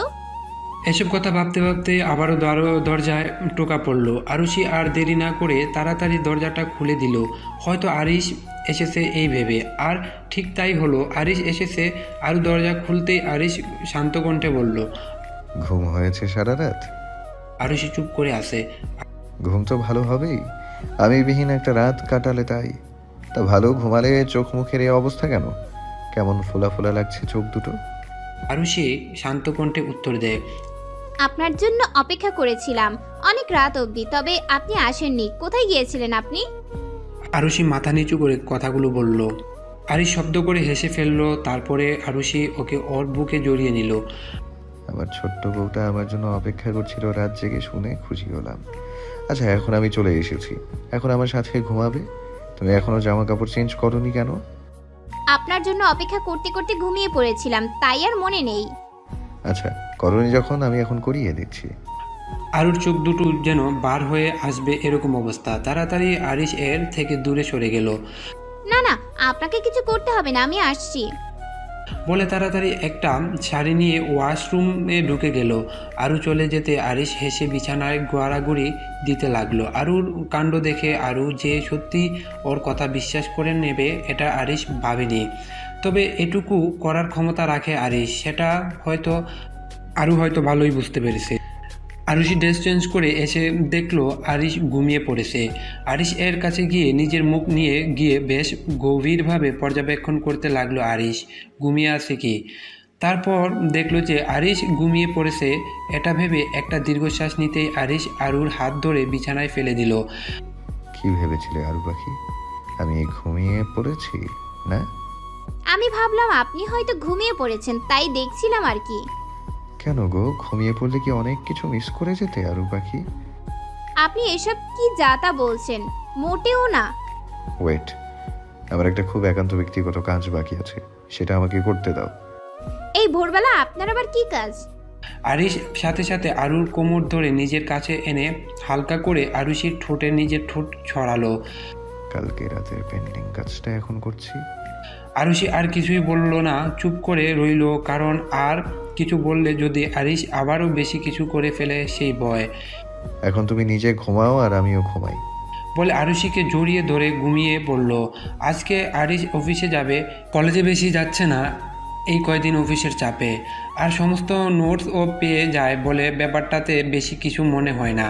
এসব কথা ভাবতে ভাবতে আবারও দরজায় টোকা পড়লো। আরুষি আর দেরি না করে তাড়াতাড়ি দরজাটা খুলে দিল, হয়তো আরিশ এসেছে এই ভেবে। আর ঠিক তাই হলো, আরিশ এসেছে। আরু দরজা খুলতেই আরিশ শান্ত কণ্ঠে বলল। ঘুম হয়েছে সারা রাত? আরুষি চুপ করে আছে। ঘুম তো ভালো হবেই, আমি বিহীন একটা রাত কাটালে তাই। তা ভালো ঘুমালে চোখ মুখের এই অবস্থা কেন? কেমন ফোলা ফোলা লাগছে চোখ দুটো? আরুষি শান্ত কণ্ঠে উত্তর দেয়। আপনার জন্য অপেক্ষা করেছিলাম অনেক রাত অবধি, তবে আপনি আসেননি। কোথায় গিয়েছিলেন আপনি? আরুষি মাথা নিচু করে কথাগুলো বলল। আরিশ শব্দ করে হেসে ফেললো। তারপরে আরুষি ওকে ওর বুকে জড়িয়ে নিল। আমার ছোট্ট বউটা আমার জন্য অপেক্ষা করছিল রাত জেগে, শুনে খুশি হলাম। আচ্ছা, এখন আমি চলে এসেছি, এখন আমার সাথে ঘুমাবে? তুমি এখনো জামা কাপড় চেঞ্জ করোনি কেন? আপনার জন্য অপেক্ষা করতে করতে ঘুমিয়ে পড়েছিলাম, তাই আর মনে নেই। আচ্ছা, করোনি যখন, আমি এখন করিয়ে দিচ্ছি। আরুর চোখ দুটো যেন বার হয়ে আসবে এরকম অবস্থা। তাড়াতাড়ি আরিশ এর থেকে দূরে সরে গেল। না না, আপনাকে কিছু করতে হবে না, আমি আসছি। বলে তাড়াতাড়ি একটা শাড়ি নিয়ে ওয়াশরুমে ঢুকে গেল। আরু চলে যেতে আরিশ হেসে বিছানায় গড়াগড়ি দিতে লাগলো। আরুর কাণ্ড দেখে আরু যে সত্যি ওর কথা বিশ্বাস করে নেবে এটা আরিশ ভাবেনি। তবে এটুকু করার ক্ষমতা রাখে আরিশ, সেটা আরু হয়তো ভালোই বুঝতে পেরেছে। আরুষি ড্রেস চেঞ্জ করে এসে দেখলো আরিশ ঘুমিয়ে পড়েছে। আরিশ এর কাছে গিয়ে নিজের মুখ নিয়ে গিয়ে বেশ গভীরভাবে পর্যবেক্ষণ করতে লাগলো আরিশ ঘুমিয়ে আছে কি। তারপর দেখলো যে আরিশ ঘুমিয়ে পড়েছে। এটা ভেবে একটা দীর্ঘশ্বাস নিতেই আরিশ আরুর হাত ধরে বিছানায় ফেলে দিল। কি ভেবেছিলে আরু পাখি, আমি ঘুমিয়ে পড়েছি? না, আমি ভাবলাম আপনি হয়তো ঘুমিয়ে পড়েছেন, তাই দেখছিলাম আর কি। কেন গো, ঘুমিয়ে পড়লে কি অনেক কিছু মিস করে যেতে আরু পাখি? আপনি এসব কি যাতা বলছেন? মোটেও না। ওয়েট, আমার একটা খুব একান্ত ব্যক্তিগত কাজ বাকি আছে, সেটা আমাকে করতে দাও। এই ভোরবেলা আপনার আবার কি কাজ? আরিশ সাথে সাথে আরুর কোমর ধরে নিজের কাছে এনে হালকা করে আরুষির ঠোঁটে নিজের ঠোঁট ছড়ালো। কালকে রাতের পেন্ডিং কাজটা এখন করছি। আরুষি আর কিছুই বলল না, চুপ করে রইল, কারণ আর কিছু বললে যদি আরিশ আবারও বেশি কিছু করে ফেলে সেই ভয়। এখন তুমি নিজে ঘুমাও আর আমিও ঘুমাই, বলে আরুষিকে জড়িয়ে ধরে ঘুমিয়ে পড়ল। আজকে আরিশ অফিসে যাবে, কলেজে বেশি যাচ্ছে না। এই কয়দিন অফিসের চাপে, আর সমস্ত নোটসও পেয়ে যায় বলে ব্যাপারটাতে বেশি কিছু মনে হয় না।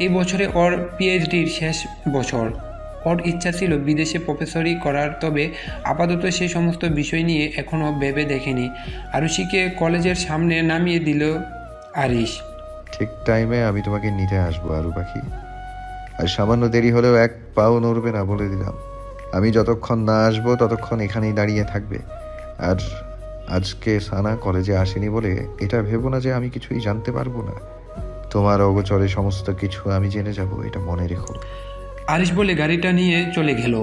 এই বছরে ওর পিএইচডির শেষ বছর। ওর ইচ্ছা ছিল বিদেশে প্রফেসরি করার, তবে আপাতত সেই সমস্ত বিষয় নিয়ে এখনও ভেবে দেখেনি। আরুষিকে কলেজের সামনে নামিয়ে দিল আরিশ। ঠিক টাইমে আমি তোমাকে নিতে আসবো আরু পাখি, আর সামান্য দেরি হলেও এক পাও নড়বে না বলে দিলাম। আমি যতক্ষণ না আসবো ততক্ষণ এখানেই দাঁড়িয়ে থাকবে। আর আজকে সানা কলেজে আসেনি বলে এটা ভেবো না যে আমি কিছুই জানতে পারবো না। তোমার অগোচরে সমস্ত কিছু আমি জেনে যাব, এটা মনে রেখো। আরিশ বলে গাড়িটা নিয়ে চলে গেল।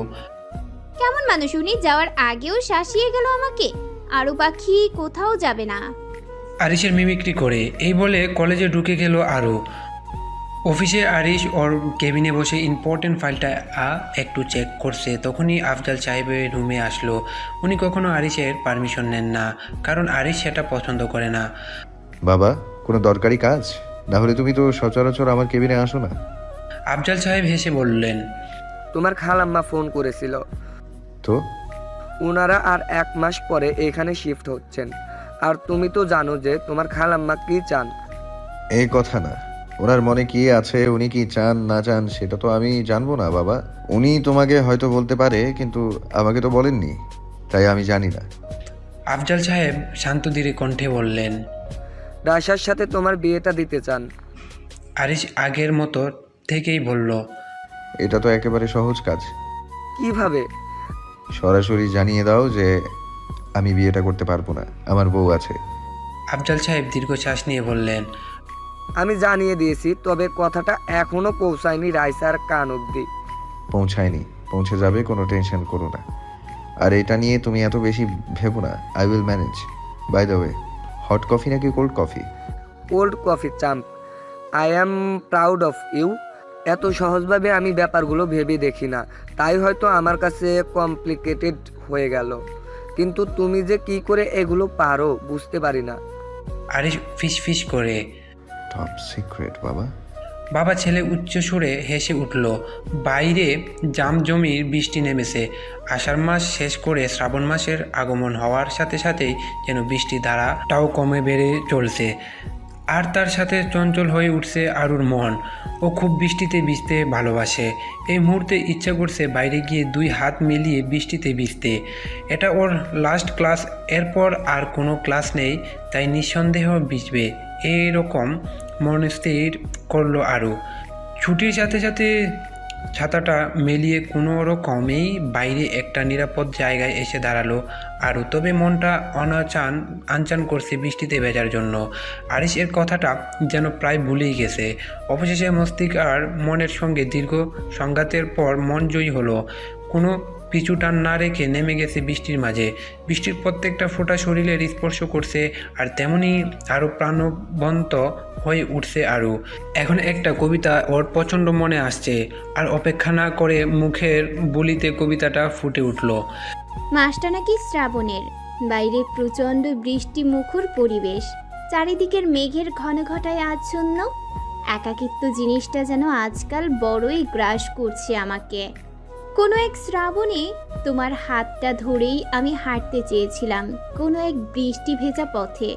কেমন মানুষ উনি, যাওয়ার আগেও শাসিয়ে গেল আমাকে। আরু পাখি কোথাও যাবে না। আরিশের মিমিক্রি করে এই বলে কলেজে ঢুকে গেল আরও। অফিসে আরিশ ওর কেবিনে বসে ইম্পর্টেন্ট ফাইলটা একটু চেক করছে, তখনই আফজাল সাহেবের রুমে আসলো। উনি কখনো আরিশের পারমিশন নেন না, কারণ আরিশ সেটা পছন্দ করে না। বাবা, কোনো দরকারি কাজ? না হলে তুমি তো সচরাচর আমার কেবিনে আসো না। আফজাল সাহেব হেসে বললেন, তোমার খালাম্মা ফোন করেছিল। তো ওনারা আর 1 মাস পরে এখানে শিফট হচ্ছেন। আর তুমি তো জানো যে তোমার খালাম্মা কি চান। এই কথা না, ওনার মনে কি আছে, উনি কি চান না চান সেটা তো আমি জানবো না বাবা। উনি তোমাকে হয়তো বলতে পারে, কিন্তু আমাকে তো বলেননি, তাই আমি জানি না। আফজাল সাহেব শান্ত ধীরে কণ্ঠে বললেন। রাশার সাথে তোমার বিয়েটা দিতে চান। আরিশ আগের মতো থেকেই বলল, এটা তো একেবারে সহজ কাজ। কিভাবে? সরাসরি জানিয়ে দাও যে আমি বিয়েটা করতে পারবো না, আমার বউ আছে। আফজাল সাহেব দীর্ঘশ্বাস নিয়ে বললেন, আমি জানিয়ে দিয়েছি, তবে কথাটা এখনো পৌঁছায়নি রাইসার কান অব্দি। পৌঁছায়নি, পৌঁছে যাবে, কোনো টেনশন করো না। আর এটা নিয়ে তুমি এত বেশি ভেবো না, I will manage. By the way, hot coffee নাকি cold coffee? Cold coffee champ. I am proud of you. এত সহজভাবে আমি ব্যাপারগুলো ভেবে দেখি না, তাই হয়তো আমার কাছে কমপ্লিকেটেড হয়ে গেল। কিন্তু তুমি যে কি করে এগুলো পারো বুঝতে পারি না। আরিশ ফিস ফিস করে। টপ সিক্রেট বাবা। বাবা ছেলে উচ্চ সুরে হেসে উঠল। বাইরে জামজমির বৃষ্টি নেমেছে। আষাঢ় মাস শেষ করে শ্রাবণ মাসের আগমন হওয়ার সাথে সাথেই যেন বৃষ্টির ধারাটাও কমে বেড়ে চলছে। আর তার সাথে চঞ্চল হয়ে উঠছে আরুর মন। ও খুব বৃষ্টিতে ভিজতে ভালোবাসে। এই মুহূর্তে ইচ্ছা করছে বাইরে গিয়ে 2 হাত মিলিয়ে বৃষ্টিতে ভিজতে। এটা ওর লাস্ট ক্লাস, এরপর আর কোনো ক্লাস নেই, তাই নিঃসন্দেহ ভিজবে, এরকম মনস্থির করলো আরু। ছুটির সাথে সাথে ছাতাটা মেলিয়ে কোনো রকমেই বাইরে একটা নিরাপদ জায়গায় এসে দাঁড়ালো আরু। তবে মনটা আনচান করছে বৃষ্টিতে ভেজার জন্য। আরিশ এর কথাটা যেন প্রায় ভুলেই গেছে। অবশেষে মস্তিষ্ক আর মনের সঙ্গে দীর্ঘ সংঘাতের পর মন জয়ী হলো। কোনো পিছু টান না রেখে নেমে গেছে বৃষ্টির মাঝে। বৃষ্টির প্রত্যেকটা ফোঁটা শরীরের স্পর্শ করছে, আর তেমনি আরও প্রাণবন্ত হয়ে উঠছে আরু। এখন একটা কবিতা ওর প্রচণ্ড মনে আসছে, আর অপেক্ষা না করে মুখের বলিতে কবিতাটা ফুটে উঠল। মাসটা নাকি শ্রাবণের, বাইরে প্রচণ্ড বৃষ্টি মুখর পরিবেশ, চারিদিকের মেঘের ঘন ঘটায় আচ্ছন্ন। একাকিত্ব জিনিসটা যেন আজকাল বড়ই গ্রাস করছে আমাকে। কোনো এক শ্রাবণে তোমার হাতটা ধরেই আমি হাঁটতে চেয়েছিলাম কোনো এক বৃষ্টি ভেজা পথে।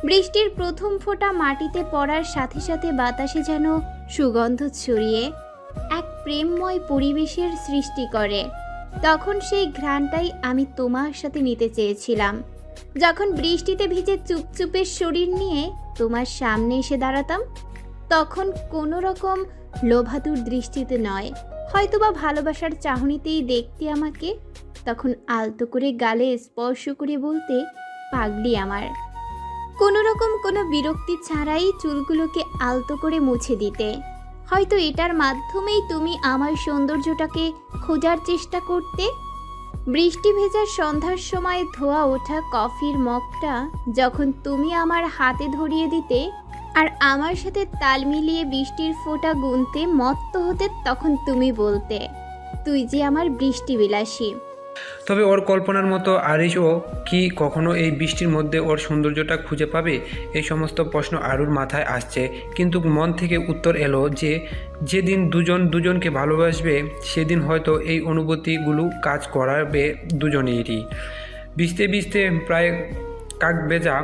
বৃষ্টির প্রথম ফোঁটা মাটিতে পড়ার সাথে সাথে বাতাসে যেন সুগন্ধ ছড়িয়ে এক প্রেমময় পরিবেশের সৃষ্টি করে। তখন সেই ঘ্রাণটাই আমি তোমার সাথে নিতে চেয়েছিলাম। যখন বৃষ্টিতে ভিজে চুপচুপের শরীর নিয়ে তোমার সামনে এসে দাঁড়াতাম, তখন কোনো রকম লোভাতুর দৃষ্টিতে নয়, হয়তোবা ভালোবাসার চাহনিতেই দেখতে আমাকে। তখন আলতো করে গালে স্পর্শ করে বলতে, পাগলি আমার। কোনো রকম কোনো বিরক্তি ছাড়াই চুলগুলোকে আলতো করে মুছে দিতে। হয়তো এটার মাধ্যমেই তুমি আমার সৌন্দর্যটাকে খোঁজার চেষ্টা করতে। বৃষ্টি ভেজা সন্ধ্যার সময় ধোয়া ওঠা কফির মগটা যখন তুমি আমার হাতে ধরিয়ে দিতে, আর আমার সাথে তাল মিলিয়ে বৃষ্টির ফোঁটা গুনতে মত্ত হতে, তখন তুমি বলতে, তুই যে আমার বৃষ্টি বিলাসী। তবে ওর কল্পনার মতো আরিশও কি কখনো এই বৃষ্টির মধ্যে ওর সৌন্দর্যটা খুঁজে পাবে? এই সমস্ত প্রশ্ন আরুর মাথায় আসছে, কিন্তু মন থেকে উত্তর এলো যে যেদিন দুজনকে ভালোবাসবে সেদিন হয়তো এই অনুভূতিগুলো কাজ করাবে দুজনেরই। ভিজতে ভিজতে প্রায় কাকভেজা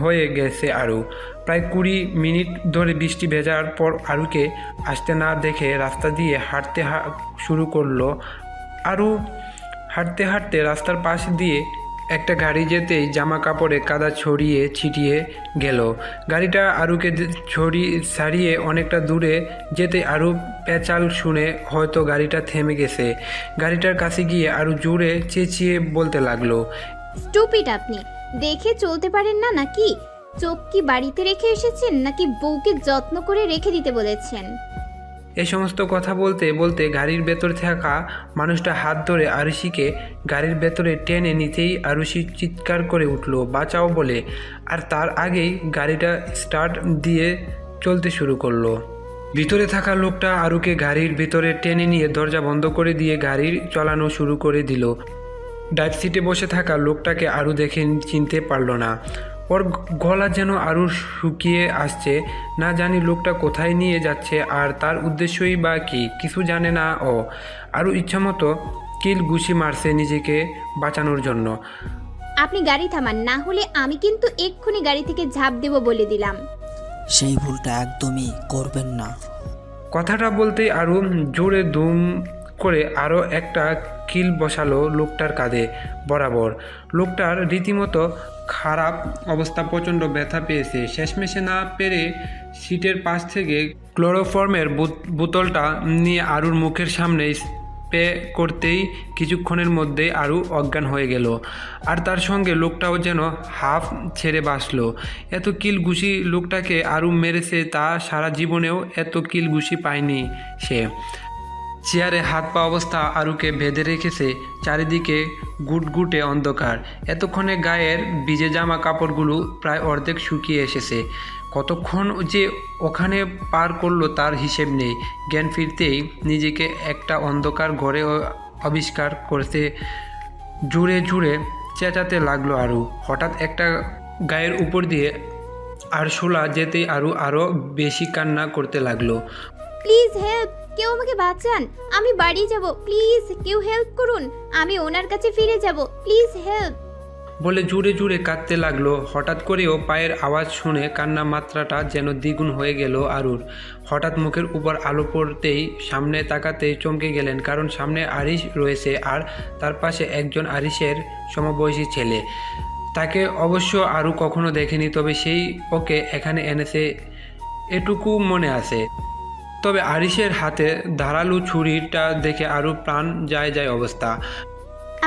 হয়ে গেছে আরু। প্রায় 20 মিনিট ধরে বৃষ্টি ভেজার পর আরুকে আসতে না দেখে রাস্তা দিয়ে হাঁটতে শুরু করলো। আরু হাঁটতে হাঁটতে রাস্তার পাশ দিয়ে একটা গাড়ি যেতেই জামা কাপড়ে কাদা ছড়িয়ে ছিটিয়ে গেল। গাড়িটা আরুকে ছাড়িয়ে অনেকটা দূরে যেতে আরু পেঁচাল শুনে হয়তো গাড়িটা থেমে গেছে। গাড়িটার কাছে গিয়ে আরু জোরে চেঁচিয়ে বলতে লাগলো, স্টুপিড আপনি, দেখে চলতে পারেন না নাকি? চোখ কি বাড়িতে রেখে এসেছেন নাকি বউকে যত্ন করে রেখে দিতে বলেছেন? এই সমস্ত কথা বলতে বলতে গাড়ির ভেতর থাকা মানুষটা হাত ধরে আরুষিকে গাড়ির ভেতরে টেনে নিতেই আরুষি চিৎকার করে উঠল বাঁচাও বলে, আর তার আগেই গাড়িটা স্টার্ট দিয়ে চলতে শুরু করলো। ভিতরে থাকা লোকটা আরুকে গাড়ির ভিতরে টেনে নিয়ে দরজা বন্ধ করে দিয়ে গাড়ির চালানো শুরু করে দিল। ড্রাইভ সিটে বসে থাকা লোকটাকে আরু দেখে চিনতে পারল না। ওর গলা যেন আরু শুকিয়ে আসছে। না জানি লোকটা কোথায় নিয়ে যাচ্ছে আর তার উদ্দেশ্যই বা কী, কিছু জানে না ও। আরু ইচ্ছামতো কিল ঘুষি মারছে নিজেকে বাঁচানোর জন্য। আপনি গাড়ি থামান, না হলে আমি কিন্তু এক্ষুনি গাড়ি থেকে ঝাঁপ দেব বলে দিলাম। সেই ভুলটা একদমই করবেন না। কথাটা বলতেই আরু জোরে দুম করে আরও একটা কিল বসালো লোকটার কাঁধে বরাবর। লোকটার রীতিমতো খারাপ অবস্থা, প্রচণ্ড ব্যথা পেয়েছে। শেষমেশে না পেরে সিটের পাশ থেকে ক্লোরোফর্মের বোতলটা নিয়ে আরুর মুখের সামনে স্প্রে করতেই কিছুক্ষণের মধ্যে আরু অজ্ঞান হয়ে গেল। আর তার সঙ্গে লোকটাও যেন হাফ ছেড়ে বাঁচল। এত কিল ঘুষি লোকটাকে আরু মেরেছে, তা সারা জীবনেও এত কিল ঘুষি পায়নি সে। চেয়ারে হাত পা অবস্থা আরুকে বেঁধে রেখেছে। চারিদিকে গুটগুটে অন্ধকার। এতক্ষণে গায়ের ভিজে জামা কাপড়গুলো প্রায় অর্ধেক শুকিয়ে এসেছে। কতক্ষণ যে ওখানে পার করলো তার হিসেব নেই। জ্ঞান ফিরতেই নিজেকে একটা অন্ধকার ঘরে আবিষ্কার করতে জুড়ে জুড়ে চেঁচাতে লাগলো আরু। হঠাৎ একটা গায়ের উপর দিয়ে আরশোলা যেতেই আরও বেশি কান্না করতে লাগলো। প্লিজ হেল্প, কেউ আমাকে বাঁচান, আমি বাড়ি যাব, প্লিজ কেউ হেল্প করুন, আমি ওনার কাছে ফিরে যাব, প্লিজ হেল্প বলে জুড়ে জুড়ে কাঁদতে লাগলো। হঠাৎ করেও পায়ের আওয়াজ শুনে কান্না মাত্রাটা যেন দ্বিগুণ হয়ে গেল আরুর। হঠাৎ মুখের উপর আলো পড়তেই সামনে তাকাতেই চমকে গেলেন, কারণ সামনে আরিশ রয়েছে আর তার পাশে একজন আরিশের সমবয়সী ছেলে। তাকে অবশ্য আরু কখনো দেখেনি, তবে সেই ওকে এখানে এনেছে এটুকু মনে আছে। তবে আরিশের হাতে ধারালো ছুরিটা দেখে আরু প্রাণ যায় অবস্থা।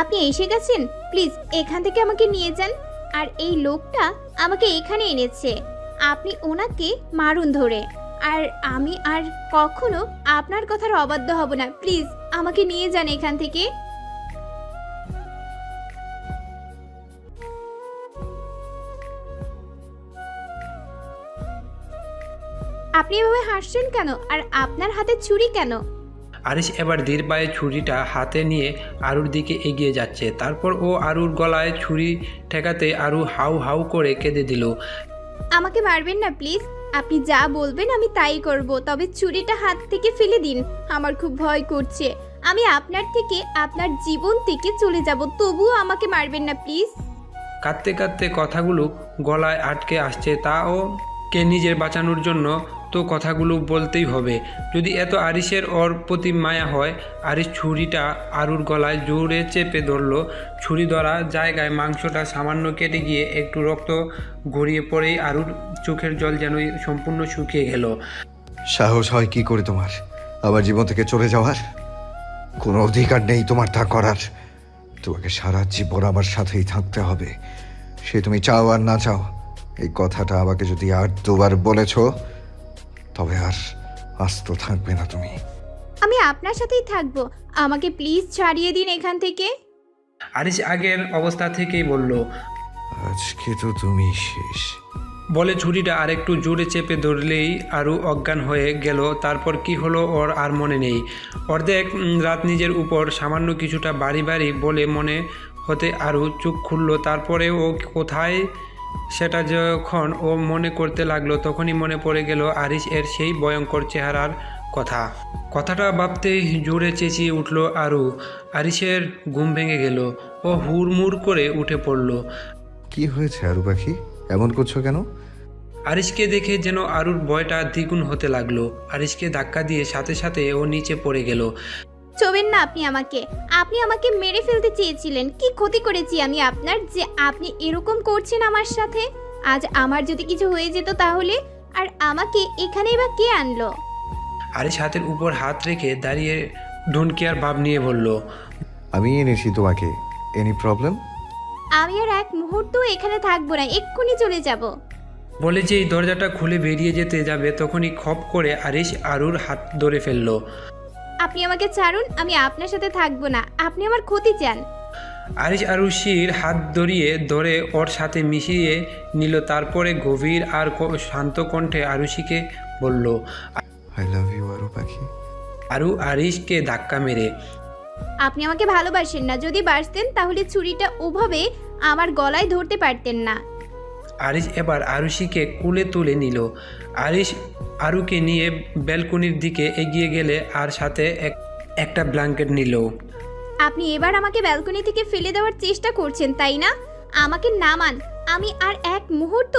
আপনি এসে গেছেন, প্লিজ এখান থেকে আমাকে নিয়ে যান। আর এই লোকটা আমাকে এখানে এনেছে, আপনি ওনাকে মারুন ধরে। আর আমি আর কখনো আপনার কথার অবাধ্য হব না, প্লিজ আমাকে নিয়ে যান এখান থেকে। আপনি এভাবে হাসছেন কেন? আর আপনার হাতে ছুরি কেন? আরিশ এবার ধীর পায়ে ছুরিটা হাতে নিয়ে আরুর দিকে এগিয়ে যাচ্ছে। তারপর ও আরুর গলায় ছুরি ঠেকাতে আরু হাউ হাউ করে কেঁদে দিল। আমাকে মারবেন না প্লিজ, আপনি যা বলবেন আমি তাই করব, তবে ছুরিটা হাত থেকে ফেলে দিন, আমার খুব ভয় করছে। আমি আপনার থেকে, আপনার জীবন থেকে চলে যাব, তবুও আমাকে মারবেন না প্লিজ। কাঁদতে কাঁদতে কথাগুলো গলায় আটকে আসছে, তাও কে নিজের বাঁচানোর জন্য তো কথাগুলো বলতেই হবে। যদি এত আরিশের ওর প্রতি মায়া হয়, আরিশ ছুরিটা আরুর গলায় জোরে চেপে ধরল। ছুরি ধরা জায়গায় মাংসটা সামান্য কেটে গিয়ে একটু রক্ত গড়িয়ে পড়েই আরুর চোখের জল যেন সম্পূর্ণ শুকিয়ে গেল। সাহস হয় কি করে তোমার আমার জীবন থেকে চলে যাওয়ার? কোনো অধিকার নেই তোমার তা করার। তোমাকে সারা জীবন আমার সাথেই থাকতে হবে, সে তুমি চাও আর না চাও। এই কথাটা আমাকে যদি আর দুবার বলেছ, তবে আর আস্ত থাকবে না তুমি। আমি আপনার সাথেই থাকবো, আমাকে প্লিজ ছাড়িয়ে দিন এখান থেকে। আরিশ আগের অবস্থা থেকেই বলল, আজকে তো তুমি শেষ বলে ছুরিটা আরেকটু জোরে চেপে ধরলেই আরু অজ্ঞান হয়ে গেল। তারপর কি হলো ওর আর মনে নেই। অর্ধেক রাত নিজের উপর সামান্য কিছুটা বাড়ি বলে মনে হতে আরু চোখ খুলল। তারপরে ও কোথায় সেটা যখন ও মনে করতে লাগলো, তখনই মনে পড়ে গেল আরিশ এর সেই ভয়ঙ্কর চেহারার কথাটা ভাবতেই জোরে চেঁচিয়ে উঠল আরু। আরিশের ঘুম ভেঙে গেল। ও হুড়মুড় করে উঠে পড়ল। কি হয়েছে আরু পাখি, এমন করছো কেন? আরিশকে দেখে যেন আরুর ভয়টা দ্বিগুণ হতে লাগলো। আরিশকে ধাক্কা দিয়ে সাথে সাথে ও নিচে পড়ে গেল। চোবেন না আপনি আমাকে মেরে ফেলতে চেয়েছিলেন। কি ক্ষতি করেছি আমি আপনার যে আপনি এরকম করছেন আমার সাথে? আজ আমার যদি কিছু হয়ে যেত তাহলে? আর আমাকে এখানেই বা কে আনলো? আরিশ হাতের উপর হাত রেখে দাঁড়িয়ে ঢুনকিয়ার ভাব নিয়ে বলল, আমি এনেছি তোমাকে। Any problem? আমি আর এক মুহূর্ত এখানে থাকবো না, এক্ষুনি চলে যাব। বলে যেই দরজাটা খুলে বেরিয়ে যেতে যাবে তখনই খপ করে আরিশ আরুর হাত ধরে ফেলল। আপনি আমাকে ছাড়ুন, আমি আপনার সাথে থাকবো না। আপনি আমার ক্ষতি চান। আরিশ আরুষির হাত ধরে ওর সাথে মিশিয়ে নিল। তারপরে গভীর আর শান্ত কণ্ঠে আরুষিকে বলল, আই লাভ ইউ আরু পাখি। আরু আরিশকে ধাক্কা মেরে, আপনি আমাকে ভালোবাসেন না। যদি বাসতেন তাহলে ছুরিটা ওভাবে আমার গলায় ধরতে পারতেন না। আরিশ এবার আরুষিকে কুলে তুলে নিল। আরিশ আরুকে নিয়ে ব্যালকনির দিকে এগিয়ে গেলে আর সাথে একটা ব্ল্যাঙ্কেট নিল। আপনি এবার আমাকে ব্যালকনি থেকে ফেলে দেওয়ার চেষ্টা করছেন, তাই না? আমাকে নামান। আমি আর এক মুহূর্ত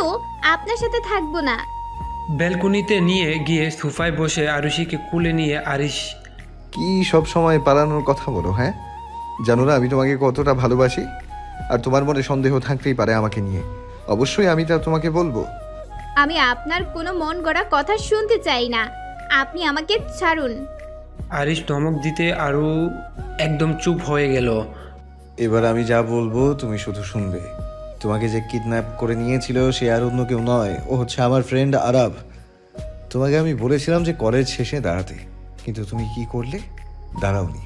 আপনার সাথে থাকবো না। ব্যালকনিতে নিয়ে গিয়ে সোফায় বসে আরুষিকে কুলে নিয়ে আরিশ, কি সব সময় পালানোর কথা বলো? হ্যাঁ, জানো না আমি তোমাকে কতটা ভালোবাসি? আর তোমার মনে সন্দেহ থাকতেই পারে আমাকে নিয়ে। অবশ্যই আমি তা তোমাকে বলবো। আমি আপনার কোনো মন গড়া কথা শুনতে চাই না। আপনি আমাকে ছাড়ুন। আরিশ ধমক দিতে আরু একদম চুপ হয়ে গেল। এবার আমি যা বলবো তুমি শুধু শুনবে। তোমাকে যে কিডন্যাপ করে নিয়েছিল সে আর অন্য কেউ নয়, ও হচ্ছে আমার ফ্রেন্ড আরাব। তোমাকে আমি বলেছিলাম যে কলেজ শেষে দাঁড়াতে, কিন্তু তুমি কি করলে? দাঁড়াওনি।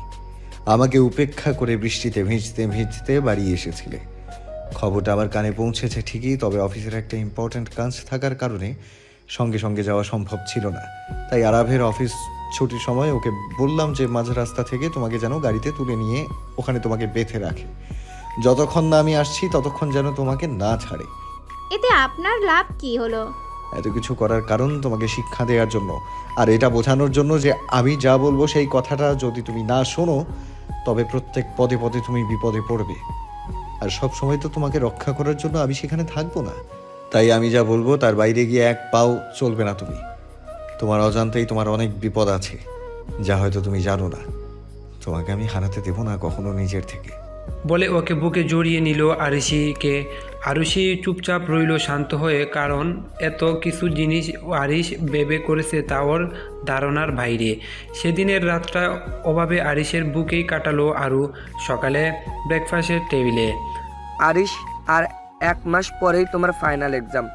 আমাকে উপেক্ষা করে বৃষ্টিতে ভিজতে ভিজতে বাড়ি এসেছিলে। খবরটা আমার কানে পৌঁছেছে ঠিকই, তবে অফিসের একটা ইম্পর্ট্যান্ট কাজ থাকার কারণে সঙ্গে সঙ্গে যাওয়া সম্ভব ছিল না। তাই আরাবের অফিস ছুটির সময় ওকে বললাম যে মাঝ রাস্তা থেকে তোমাকে যেন গাড়িতে তুলে নিয়ে ওখানে তোমাকে বেঁধে রাখে। যতক্ষণ না আমি আসছি ততক্ষণ যেন তোমাকে না ছাড়ে। এতে আপনার লাভ কি হলো? এত কিছু করার কারণ তোমাকে শিক্ষা দেওয়ার জন্য, আর এটা বোঝানোর জন্য যে আমি যা বলবো সেই কথাটা যদি তুমি না শোনো তবে প্রত্যেক পদে পদে তুমি বিপদে পড়বে। আর সব সময় তো তোমাকে রক্ষা করার জন্য আমি সেখানে থাকবো না। তাই আমি যা বলবো তার বাইরে গিয়ে এক পাও চলবে না তুমি। তোমার অজান্তেই তোমার অনেক বিপদ আছে যা হয়তো তুমি জানো না। তোমাকে আমি হারাতে দেবো না কখনো নিজের থেকে। বলে ওকে বুকে জড়িয়ে নিল আরিশিকে। আরুষি চুপচাপ রইল শান্ত হয়ে, কারণ এত কিছু জিনিস আরিশ ভেবে করেছে তা ওর ধারণার বাইরে। সেদিনের রাতটা ওভাবে আরিশের বুকেই কাটালো আরু। সকালে ব্রেকফাস্টের টেবিলে আরিশ, আর 1 মাস পরেই তোমার ফাইনাল এক্সাম।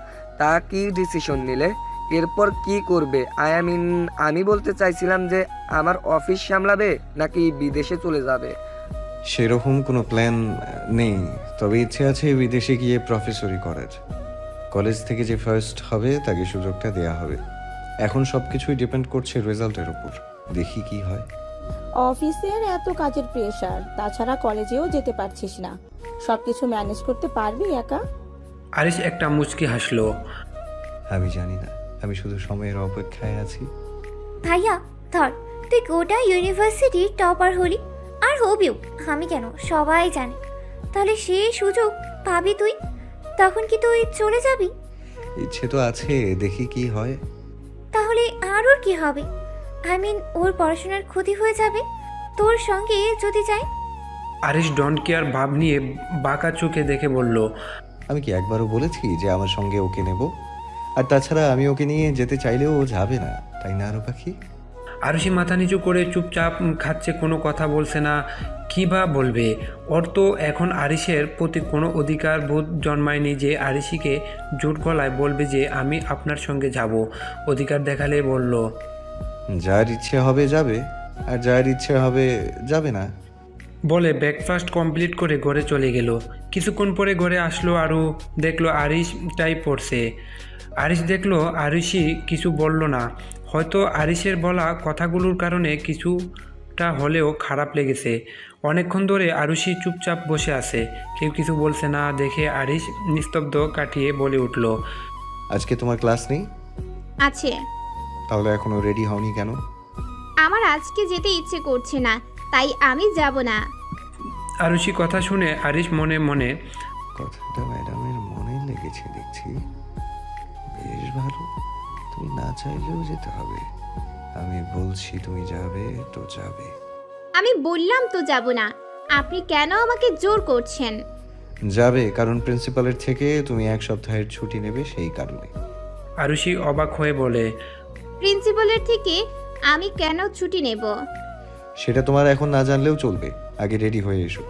তা কি ডিসিশন নিলে? এরপর কি করবে? আমি বলতে চাইছিলাম যে আমার অফিস সামলাবে নাকি বিদেশে চলে যাবে? সেরকম কোনো প্ল্যান নেই, তবে ইচ্ছে আছে বিদেশে গিয়ে প্রফেসরি করার। কলেজ থেকে যে ফার্স্ট হবে তাকে সুযোগটা দেয়া হবে। এখন সব কিছুই ডিপেন্ড করছে রেজাল্টের উপর। দেখি কি হয়। অফিসের এত কাজের প্রেশার, তাছাড়া কলেজেও যেতে পারছিস না। সবকিছু ম্যানেজ করতে পারবি একা? আরিশ একটা মুচকি হাসলো। আমি জানি না, আমি শুধু সময়ের অপেক্ষায় আছি। ভাইয়া ধর, তুই গোটা ইউনিভার্সিটির টপার হলি, আর হবিও। আমি কেন, সবাই জানে। তাহলে সেই সুযোগ পাবি তুই, তখন কি তুই চলে যাবি? ইচ্ছে তো আছে, দেখি কি হয়। তাহলে আর ওর কি হবে? ওর পড়াশোনার ক্ষতি হয়ে যাবে তোর সঙ্গে যদি যাই। আরিশ ডন কেয়ার ভাব নিয়ে বাঁকা চোখে দেখে বলল, আমি কি একবারও বলেছি যে আমার সঙ্গে ওকে নেব? আর তাছাড়া আমি ওকে নিয়ে যেতে চাইলেও ও যাবে না, তাই না আরু পাখি? আরুষি মাথা নিচু করে চুপচাপ খাচ্ছে, কোনো কথা বলছে না। কী বা বলবে? ওর তো এখন আরিশের প্রতি কোনো অধিকার বোধ জন্মায়নি যে আরিশিকে জোর গলায় বলবে যে আমি আপনার সঙ্গে যাব। অধিকার দেখালে বলল, যার ইচ্ছে হবে যাবে, আর যার ইচ্ছে হবে যাবে না। বলে ব্রেকফাস্ট কমপ্লিট করে ঘরে চলে গেল। কিছুক্ষণ পরে ঘরে আসলো আরু, দেখলো আরিশ টাই পড়ছে। আরিশ দেখলো আরুষি কিছু বলল না। হয়তো আরিশের বলা কথাগুলোর কারণে কিছুটা হলেও খারাপ লেগেছে। অনেকক্ষণ ধরে আরুষি চুপচাপ বসে আছে, কেউ কিছু বলছে না দেখে আরিশ নিস্তব্ধ কাটিয়ে বলে উঠল, আজকে তোমার ক্লাস নেই? আছে। তাহলে এখনো রেডি হওনি কেন? আমার আজকে যেতে ইচ্ছে করছে না, তাই আমি যাব না। আরুষি কথা শুনে আরিশ মনে মনে কথাটা ম্যাডামের মনে লেগেছে দেখছি। বেশ ভালো, তুমি না চাইলেও যেতে হবে। আমি বলছি তুমি যাবে তো যাবে। আমি বললাম তো যাব না, আপনি কেন আমাকে জোর করছেন? যাবে, কারণ প্রিন্সিপালের থেকে তুমি 1 সপ্তাহের ছুটি নেবে সেই কারণে। আরুষি অবাক হয়ে বলে, প্রিন্সিপালের থেকে আমি কেন ছুটি নেব? সেটা তোমার এখন না জানলেও চলবে, আগে রেডি হয়ে এসো।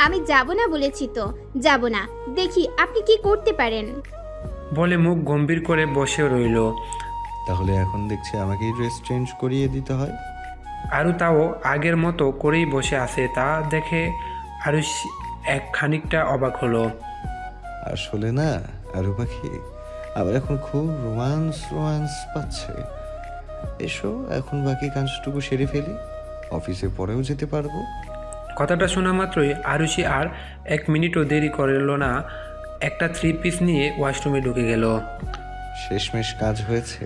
আমি যাব না বলেছি তো, যাব না। দেখি আপনি কি করতে পারেন। বলে মুখ গম্ভীর করে বসে রইল। তাহলে এখন দেখছি আমাকেই ড্রেস চেঞ্জ করিয়ে দিতে হয়। আরু তাও আগের মতো করেই বসে আছে, তা দেখে আরুষ এক খানিকটা অবাক হলো। আসলে না আরু পাখি, আবার এখন খুব রোমান্স পাচ্ছে। এসো এখন বাকি কাজটুকু সেরে ফেলি, অফিসে পরেও যেতে পারবো। কথাটা শোনা মাত্রই আরুষি আর 1 মিনিটও দেরি করল না, একটা 3 পিস নিয়ে ওয়াশরুমে ঢুকে গেল। শেষমেশ কাজ হয়েছে।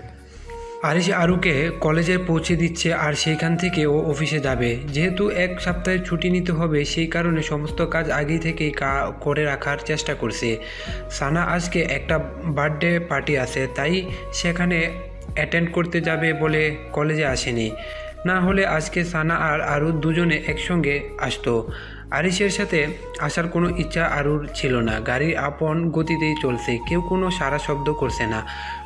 আরিশ আরুকে কলেজে পৌঁছে দিচ্ছে আর সেইখান থেকে ও অফিসে যাবে। যেহেতু 1 সপ্তাহের ছুটি নিতে হবে, সেই কারণে সমস্ত কাজ আগেই থেকেই করে রাখার চেষ্টা করছে। সানা আজকে একটা বার্থডে পার্টি আছে, তাই সেখানে অ্যাটেন্ড করতে যাবে বলে কলেজে আসেনি। না হলে আজকে সানা আর আরু দুজনে একসঙ্গে আসতো। আরিশের সাথে আসার কোনো ইচ্ছা আরুর ছিল না। গাড়ির আপন গতিতেই চলছে, কেউ কোনো সারা শব্দ করছে না।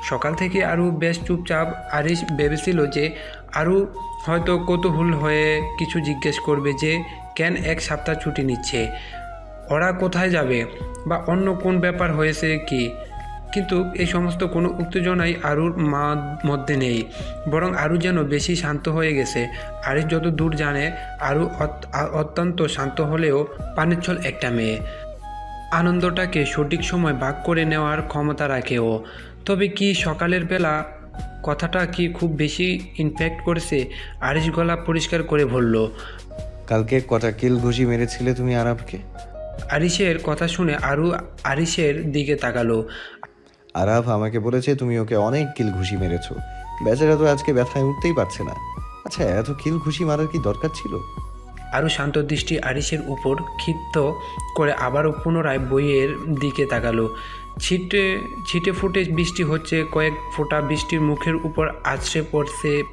সকাল থেকে আরু বেশ চুপচাপ। আরিশ ভেবেছিল যে আরু হয়তো কৌতূহল হয়ে কিছু জিজ্ঞেস করবে যে কেন 1 সপ্তাহ ছুটি নিচ্ছে, ওরা কোথায় যাবে, বা অন্য কোন ব্যাপার হয়েছে কি। কিন্তু এই সমস্ত কোনো উত্তেজনাই আরুর মধ্যে নেই, বরং আরু যেন বেশি শান্ত হয়ে গেছে। আরিশ যত দূর জানে আরু অত্যন্ত শান্ত হলেও পানিচ্ছল একটা মেয়ে। আনন্দটাকে সঠিক সময় ভাগ করে নেওয়ার ক্ষমতা রাখে ও। তবে কি সকালের বেলা কথাটা কি খুব বেশি ইনফেক্ট করেছে? আরিশ গলা পরিষ্কার করে বলল, কালকে কটা কিল ঘুষি মেরেছিলে তুমি আরাবকে? আরিশের কথা শুনে আরু আরিশের দিকে তাকালো। আরাব আমাকে বলেছে তুমি ওকে অনেক কিল ঘুষি মেরেছো। বেচারা তো আজকে ব্যথায় উঠতেই পারছে না। আচ্ছা, এত কিল ঘুষি মারার কি দরকার ছিল? আরও শান্ত দৃষ্টি আরিশের উপর ক্ষিপ্ত করে আবারও পুনরায় বইয়ের দিকে তাকালো। ছিটে ফুটে বৃষ্টি হচ্ছে, কয়েক ফোঁটা বৃষ্টির মুখের উপর আছড়ে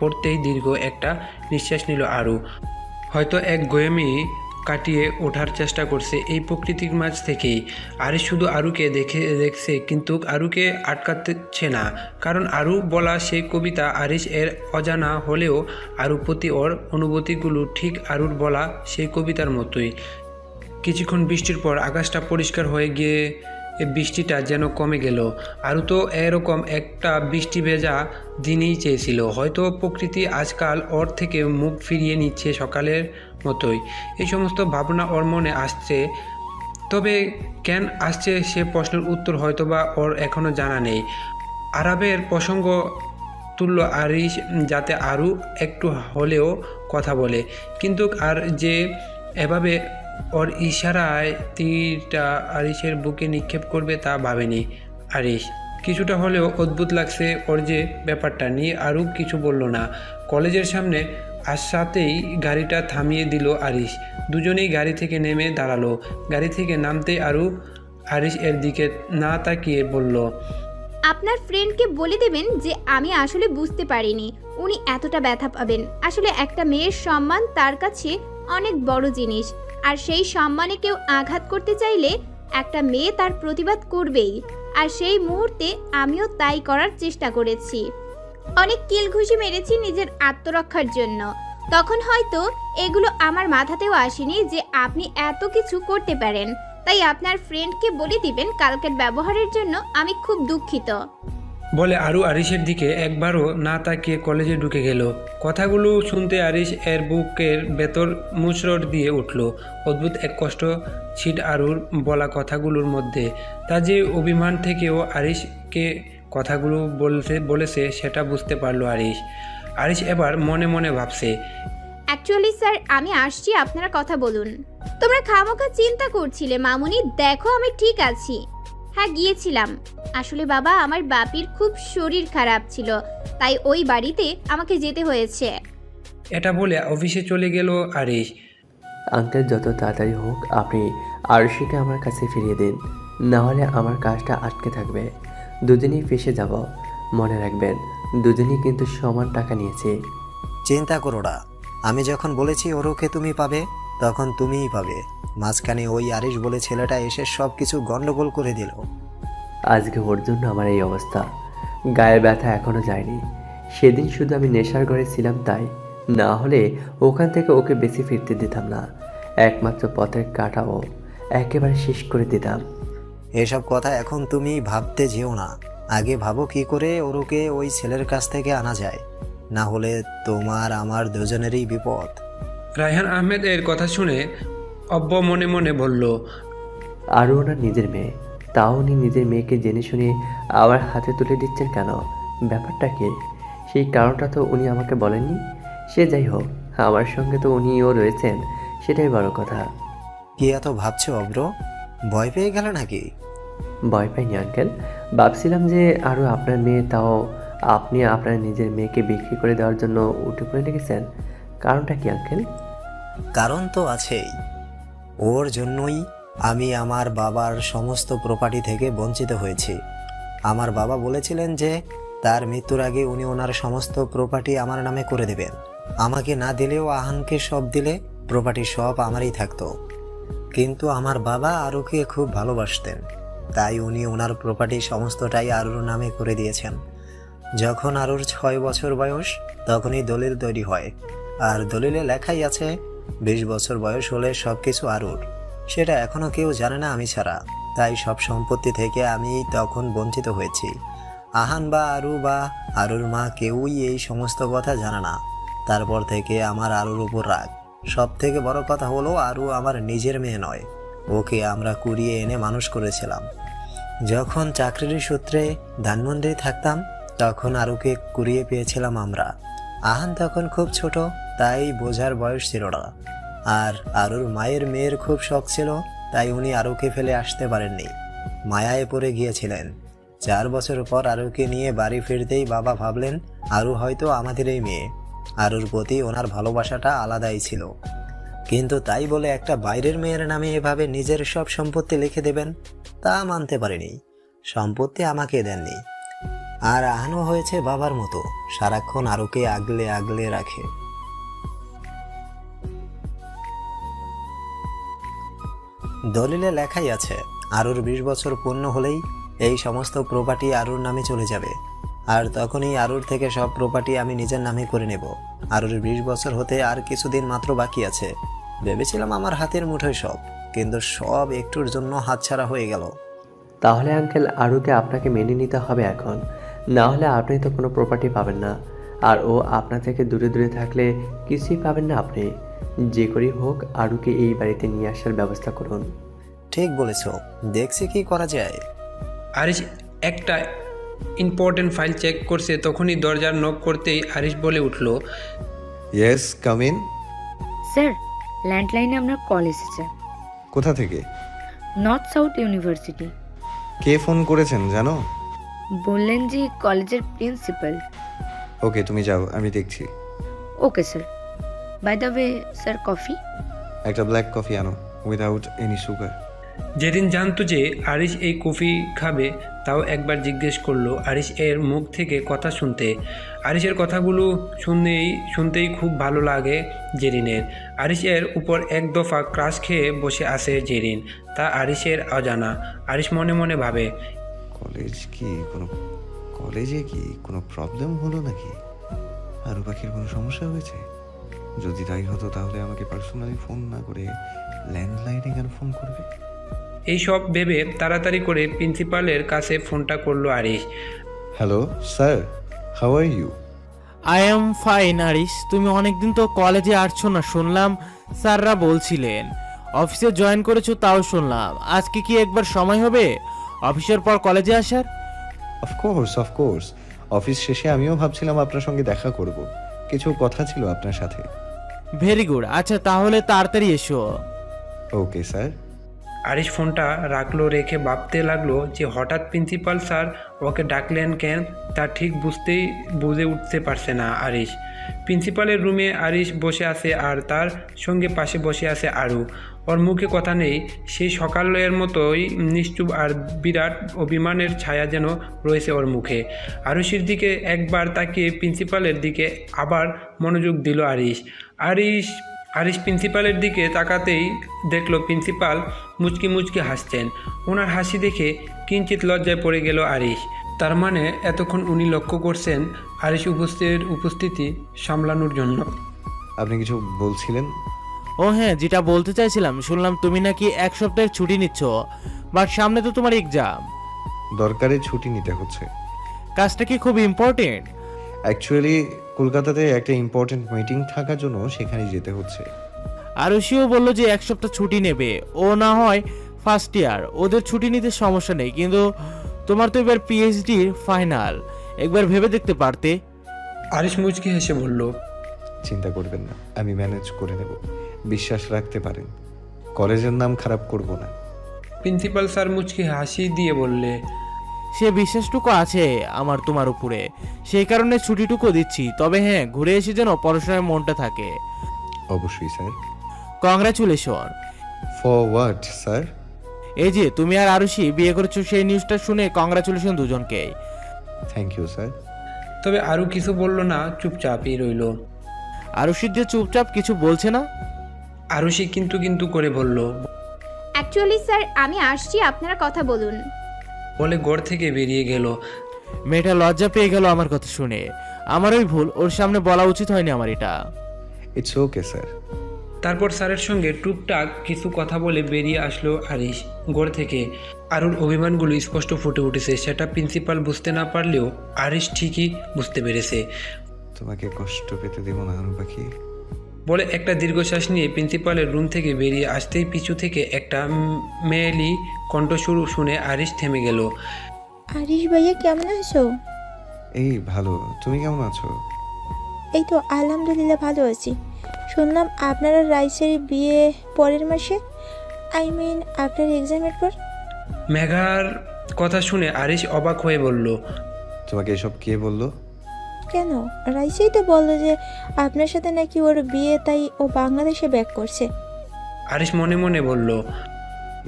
পড়তেই দীর্ঘ একটা নিঃশ্বাস নিল আরু। হয়তো এক গোয়েমি কাটিয়ে ওঠার চেষ্টা করছে এই প্রকৃতির মাঝ থেকেই। আরিশ শুধু আরুকে দেখছে, কিন্তু আরুকে আটকাচ্ছে না, কারণ আরু বলা সেই কবিতা আরিশ এর অজানা হলেও আরুর প্রতি ওর অনুভূতিগুলো ঠিক আরুর বলা সেই কবিতার মতোই। কিছুক্ষণ বৃষ্টির পর আকাশটা পরিষ্কার হয়ে গিয়ে বৃষ্টিটা যেন কমে গেল। আরু তো এরকম একটা বৃষ্টি ভেজা দিনই চেয়েছিল। হয়তো প্রকৃতি আজকাল ওর থেকে মুখ ফিরিয়ে নিচ্ছে সকালের মতোই। এই সমস্ত ভাবনা ওর মনে আসছে, তবে কেন আসছে সে প্রশ্নের উত্তর হয়তোবা ওর এখনও জানা নেই। আরাবের প্রসঙ্গ তুলল আরিশ যাতে আরু একটু হলেও কথা বলে, কিন্তু আর যে এভাবে ওর ইশারায় তীরটা আরিশের বুকে নিক্ষেপ করবে তা ভাবেনি আরিশ। কিছুটা হলেও অদ্ভুত লাগছে ওর যে ব্যাপারটা নিয়ে। আরু কিছু বলল না। কলেজের সামনে আসাতেই গাড়িটা থামিয়ে দিল আরিশ। দুজনেই গাড়ি থেকে নেমে দাঁড়ালো। গাড়ি থেকে নামতেই আরু আরিশ এর দিকে না তাকিয়ে বলল, আপনার ফ্রেন্ডকে বলে দেবেন যে আমি আসলে বুঝতে পারিনি উনি এতটা ব্যথা পাবেন। আসলে একটা মেয়ের সম্মান তার কাছে অনেক বড় জিনিস, আর সেই সম্মানে কেউ আঘাত করতে চাইলে একটা মেয়ে তার প্রতিবাদ করবেই। আর সেই মুহূর্তে আমিও তাই করার চেষ্টা করেছি। অনেক কিল ঘুষি মেরেছি নিজের আত্মরক্ষার জন্য। তখন হয়তো এগুলো আমার মাথাতেও আসেনি যে আপনি এত কিছু করতে পারেন। তাই আপনার ফ্রেন্ডকে বলে দিবেন কালকের ব্যবহারের জন্য আমি খুব দুঃখিত। বলে আরু আরিশের দিকে একবারও না তাকিয়ে কলেজে ঢুকে গেল। কথাগুলো শুনতে আরিশ এর বুকের ভেতর মুচড় দিয়ে উঠল। অদ্ভুত এক কষ্ট ছিল আরুর বলা কথাগুলোর মধ্যে। তা যে অভিমান থেকেও আরিশকে কথাগুলো বলেছে সেটা বুঝতে পারলো আরিশ। আরিশ এবার মনে মনে ভাবছে, অ্যাকচুয়ালি স্যার আমি আসছি, আপনারা কথা বলুন। তোমরা খামোখা চিন্তা করছিলে মামুনি, দেখো আমি ঠিক আছি। হ্যাঁ গিয়েছিলাম। আসলে বাবা আমার বাপির খুব শরীর খারাপ ছিল, তাই ওই বাড়িতে আমাকে যেতে হয়েছে। এটা বলে অফিসে চলে গেল আরিশ। আঙ্কেল, যত তাড়াতাড়ি হোক আপনি আরশিকে আমার কাছে ফিরিয়ে দিন, না হলে আমার কাজটা আটকে থাকবে। দুজনেই ফেসে যাব। মনে রাখবেন, দুজনেই কিন্তু সমান টাকা নিয়েছি। চিন্তা করো না, আমি যখন বলেছি ওরকে তুমি পাবে, তখন তুমিই পাবে। মাঝখানে ওই আরিশ বলে ছেলেটা এসে সব কিছু গন্ডগোল করে দিল। আজকে ওর জন্য আমার এই অবস্থা। গায়ে ব্যথা এখনো যায়নি। সেদিন শুধু আমি নেশার ঘরে ছিলাম তাই, না হলে ওখান থেকে ওকে বেশি ফিরতে দিতাম না। একমাত্র পথের কাটাও একেবারে শেষ করে দিতাম। এসব কথা এখন তুমি ভাবতে যেও না। আগে ভাবো কি করে ওরকে ওই ছেলের কাছ থেকে আনা যায়, না হলে তোমার আমার দুজনেরই বিপদ। রায়হান আহমেদ এর কথা শুনে অব্য মনে মনে বলল, আরও ওনার নিজের মেয়ে, তাও উনি নিজের মেয়েকে জেনে শুনে আমার হাতে তুলে দিচ্ছেন কেন? ব্যাপারটা কি? সেই কারণটা তো উনি আমাকে বলেননি। সে যাই হোক, আমার সঙ্গে তো উনিও রয়েছেন, সেটাই বড় কথা। কি এত ভাবছো অব্র? ভয় পেয়ে গেল নাকি? ভয় পাইনি আঙ্কেল, ভাবছিলাম যে আরও আপনার মেয়ে, তাও আপনি আপনার নিজের মেয়েকে বিক্রি করে দেওয়ার জন্য উঠে পড়ে লেগেছেন। কারণটা কি আঙ্কেল? কারণ তো আছেই। ওর জন্যই আমি আমার বাবার সমস্ত প্রপার্টি থেকে বঞ্চিত হয়েছি। আমার বাবা বলেছিলেন যে তার মৃত্যুর আগে উনি ওনার সমস্ত প্রপার্টি আমার নামে করে দেবেন। আমাকে না দিলেও আহানকে সব দিলে প্রপার্টি সব আমারই থাকতো। কিন্তু আমার বাবা আরুকে খুব ভালোবাসতেন, তাই উনি ওনার প্রপার্টি সমস্তটাই আরুর নামে করে দিয়েছেন। যখন আরুর 6 বছর বয়স, তখনই দলিল তৈরি হয়, আর দলিলে লেখাই আছে 20 বছর বয়স হলে সব কিছু আরুর। সেটা এখনো কেউ জানে না আমি ছাড়া, তাই সব সম্পত্তি থেকে আমি তখন বঞ্চিত হয়েছি। আহান বা আরু বা আরুর মা কেউই এই সমস্ত কথা জানে না। তারপর থেকে আমার আরুর উপর রাগ। সব থেকে বড় কথা হলো আরু আমার নিজের মেয়ে নয়, ওকে আমরা কুড়িয়ে এনে মানুষ করেছিলাম। যখন চাকরির সূত্রে ধানমন্ডি থাকতাম, তখন আরুকে কুড়িয়ে পেয়েছিলাম আমরা। আহান তখন খুব ছোট, তাই বোঝার বয়স ছিল না। আর আরুর মায়ের মেয়ের খুব শখ ছিল, তাই উনি আরুকে ফেলে আসতে পারেননি, মায়ায় পড়ে গিয়েছিলেন। 4 বছর পর আরুকে নিয়ে বাড়ি ফিরতেই বাবা ভাবলেন আরু হয়তো আমাদেরই মেয়ে। আরুর প্রতি ওনার ভালোবাসাটা আলাদাই ছিল, কিন্তু তাই বলে একটা বাইরের মেয়ের নামে এভাবে নিজের সব সম্পত্তি লিখে দেবেন তা মানতে পারিনি। সম্পত্তি আমাকে দেননি। আর আহানও হয়েছে বাবার মতো, সারাক্ষণ আরুকে আগলে আগলে রাখে। দলিলে লেখাই আছে আরুর 20 বছর পূর্ণ হলেই এই সমস্ত প্রপার্টি আরুর নামে চলে যাবে, আর তখনই আরুর থেকে সব প্রপার্টি আমি নিজের নামে করে নেব। আরুর 20 বছর হতে আর কিছুদিন মাত্র বাকি আছে। ভেবেছিলাম আমার হাতের মুঠোয় সব, কিন্তু সব একটুর জন্য হাতছাড়া হয়ে গেল। তাহলে আঙ্কেল, আরুকে আপনাকে মেনে নিতে হবে এখন, না হলে আপনি তো কোনো প্রপার্টি পাবেন না। আর ও আপনার থেকে দূরে দূরে থাকলে কিছুই পাবেন না আপনি। যে করেই হোক আরুকে এই বাড়িতে নিয়ে আসার ব্যবস্থা করুন। ঠিক বলেছ, দেখছি কি করা যায়। আরিশ একটা ইম্পর্টেন্ট ফাইল চেক করছে, তখনই দরজার নক করতেই আরিশ বলে উঠল, ইয়েস, কাম ইন। স্যার, ল্যান্ডলাইনে আপনার কল এসেছে। কোথা থেকে? North South University. কে ফোন করেছেন জানো? বললেন যে কলেজের প্রিন্সিপাল। ওকে, তুমি যাও, আমি দেখছি। Okay sir. By the way sir, coffee? একটা ব্ল্যাক কফি আনো, উইদাউট এনি সুগার। যেদিন জানতো যে আরিশ এই কফি খাবে, তাও একবার জিজ্ঞেস করলো আরিশ এর মুখ থেকে কথা শুনতে। আরিশের কথাগুলো শুনতেই খুব ভালো লাগে জেরিনের। আরিশ এর উপর এক দফা ক্রাশ খেয়ে বসে আছে জেরিন, তা আরিশের অজানা। আরিশ মনে মনে ভাবে, কলেজে কি কোনো প্রবলেম হলো নাকি? আরু পাখির কোনো সমস্যা হয়েছে? যদি তাই হতো তাহলে আমাকে পার্সোনালি ফোন না করে ল্যান্ডলাইনে কেন ফোন করবে? এই সব ভেবে তাড়াতাড়ি করে প্রিন্সিপালের কাছে ফোনটা করলো Arish. Hello sir, how are you? I am fine Arish. তুমি অনেকদিন তো কলেজে আসছো না, শুনলাম স্যাররা বলছিলেন। অফিসে জয়েন করেছো তাও শুনলাম। আজকে কি একবার সময় হবে অফিসের পর কলেজে আসার? অফকোর্স। অফিস শেষে আমিও ভাবছিলাম আপনার সঙ্গে দেখা করব, কিছু কথা ছিল আপনার সাথে। Very good. আচ্ছা তাহলে তাড়াতাড়ি এসো। Okay sir. আরিশ ফোনটা রাখলো, রেখে ভাবতে লাগলো যে হঠাৎ প্রিন্সিপাল স্যার ওকে ডাকলেন কেন, তা ঠিক বুঝে উঠতে পারছে না আরিশ। প্রিন্সিপালের রুমে আরিশ বসে আছে আর তার সঙ্গে পাশে বসে আছে আরু। ওর মুখে কথা নেই, সেই সকালের মতোই নিশ্চুপ আর বিরাট অভিমানের ছায়া যেন রয়েছে ওর মুখে। আরুষির দিকে একবার তাকিয়ে প্রিন্সিপালের দিকে আবার মনোযোগ দিল আরিশ প্রিন্সিপালের দিকে তাকাতেই দেখলো প্রিন্সিপাল মুচকি মুচকি হাসছেন। ওনার হাসি দেখে কিঞ্চিত লজ্জায় পড়ে গেল আরিশ। তার মানে এতক্ষণ উনি লক্ষ্য করছেন আরিশ উপস্থিতি সামলানোর জন্য। আপনি কিছু বলছিলেন? ও হ্যাঁ, যেটা বলতে চাইছিলাম, শুনলাম তুমি নাকি 1 সপ্তাহের ছুটি নিচ্ছ, বাট সামনে তো তোমার এক্সাম। দরকারে ছুটি নিতে হচ্ছে। কাজটা কি খুব ইম্পর্টেন্ট? অ্যাকচুয়ালি কলকাতাতে একটা ইম্পর্টেন্ট মিটিং থাকার জন্য সেখানে যেতে হচ্ছে। আরুষিও বললো যে 1 সপ্তাহ ছুটি নেবে। ও না হয় ফার্স্ট ইয়ার, ওদের ছুটি নিতে সমস্যা নেই, কিন্তু তোমার তো এবার পিএইচডির ফাইনাল, একবার ভেবে দেখতে পারতে। আরিশ মুচকি হেসে বলল, চিন্তা করবেন না, আমি ম্যানেজ করে নেব, বিশ্বাস রাখতে পারেন। কলেজের নাম খারাপ করব না। প্রিন্সিপাল স্যার মুচকি হাসি দিয়ে বললে, সে বিশ্বাসটুকু আছে আমার তোমার উপরে, সেই কারণে ছুটিটুকু দিচ্ছি। তবে হ্যাঁ, ঘুরে এসে যেন পড়াশোনায় মনটা থাকে। অবশ্যই sir. Congratulation. For what sir? এই যে তুমি আর আরুষি বিয়ে করেছো, সেই নিউজটা শুনে কংগ্রাচুলেশন দুজনকেই। Thank you sir. তবে আরও কিছু বলল না, চুপচাপই রইল। আরুষির যে চুপচাপ কিছু বলছে না। আরুষি কিন্তু করে বলল, অ্যাকচুয়ালি স্যার আমি আসছি, আপনারা কথা বলুন। বলে ঘর থেকে বেরিয়ে গেল। মেয়েটা লজ্জা পেয়ে গেল আমার কথা শুনে। আমারই ভুল, ওর সামনে বলা উচিত হয়নি আমার এটা। It's okay sir. তারপর স্যারের সঙ্গে টুকটাক কিছু কথা বলে বেরিয়ে আসলো আরিশ ঘর থেকে। আরুর অভিমানগুলো স্পষ্ট ফুটে উঠেছে, সেটা প্রিন্সিপাল বুঝতে না পারলেও আরিশ ঠিকই বুঝতে পেরেছে। তোমাকে কষ্ট পেতে দেব না আরু পাখি। বলে একটা দীর্ঘশ্বাস নিয়ে প্রিন্সিপালের রুম থেকে বেরিয়ে আসতেই পিছু থেকে একটা মেয়েলি কণ্ঠস্বর শুনে আরিশ থেমে গেল। আরিশ ভাইয়া কেমন আছো? এই ভালো, তুমি কেমন আছো? এই তো আলহামদুলিল্লাহ ভালো আছি। শুনলাম আপনারা রাইসের বিয়ে পরের মাসে, আই মিন আপনার এক্সামের পর। মেঘার কথা শুনে আরিশ অবাক হয়ে বলল, তোমাকে এসব কে বললো? কেন, রাইসেই তো বললো যে আপনার সাথে নাকি ওর বিয়ে, তাই ও বাংলাদেশে ব্যাক করছে। আরিশ মনে মনে বলল,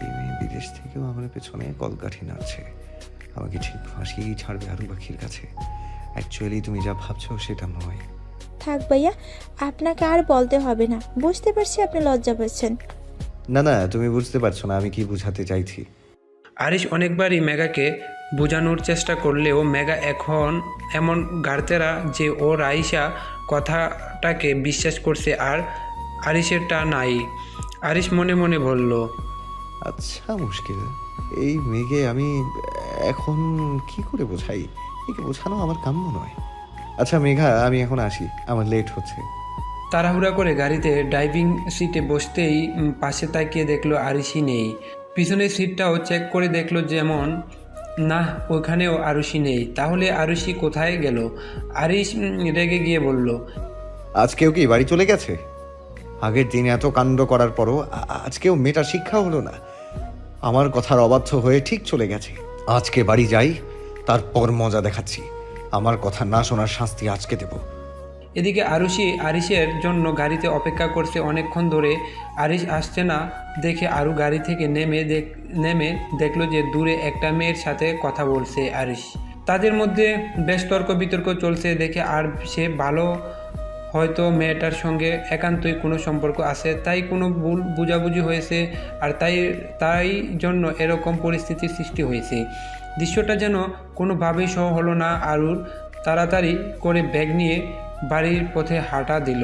এই মেয়ে বিদেশ থেকেও আমার পেছনে কলকাঠি নাড়ছে, আমাকে ঠিক ফাঁসিয়েই ছাড়বে আরু পাখির কাছে। অ্যাকচুয়ালি তুমি যা ভাবছো সেটা নয়। থাক ভাইয়া, আপনাকে আর বলতে হবে না, বুঝতে পারছি আপনি লজ্জা পাচ্ছেন। না না, তুমি বুঝতে পারছো না আমি কি বোঝাতে চাইছি। আরিশ অনেকবারই মেঘাকে বোঝানোর চেষ্টা করলেও মেঘা এখন এমন গাড়তেরা যে ও রাইসা কথাটাকে বিশ্বাস করছে আর আরিশেরটা নাই। আরিশ মনে মনে বলল, আচ্ছা মুশকিল, এই মেয়েকে আমি এখন কি করে বোঝাই? একে বোঝানো আমার কাম্য নয়। আচ্ছা মেঘা, আমি এখন আসি, আমার লেট হচ্ছে। তাড়াহুড়া করে গাড়িতে ড্রাইভিং সিটে বসতেই পাশে তাকিয়ে দেখলো আরিশই নেই। পিছনের সিটটাও চেক করে দেখলো, যেমন না ওখানেও আরুষি নেই। তাহলে আরুষি কোথায় গেল? আরিশ রেগে গিয়ে বলল, আজকেও কি বাড়ি চলে গেছে? আগের দিন এত কাণ্ড করার পরও আজকেও মেয়েটার শিক্ষা হলো না। আমার কথার অবাধ্য হয়ে ঠিক চলে গেছে। আজকে বাড়ি যাই, তারপর মজা দেখাচ্ছি। আমার কথা না শোনার শাস্তি আজকে দেব। এদিকে আরুষি আরিশের জন্য গাড়িতে অপেক্ষা করছে অনেকক্ষণ ধরে। আরিশ আসছে না দেখে আরু গাড়ি থেকে নেমে দেখলো যে দূরে একটা মেয়ের সাথে কথা বলছে আরিশ। তাদের মধ্যে বেশ তর্ক বিতর্ক চলছে দেখে আর সে ভালো হয়তো মেয়েটার সঙ্গে একান্তই কোনো সম্পর্ক আছে, তাই কোনো ভুল বুঝাবুঝি হয়েছে আর তাই জন্য এরকম পরিস্থিতির সৃষ্টি হয়েছে। দৃশ্যটা যেন কোনোভাবেই সহ হলো না আরুর। তাড়াতাড়ি করে ব্যাগ নিয়ে বাড়ির পথে হাঁটা দিল।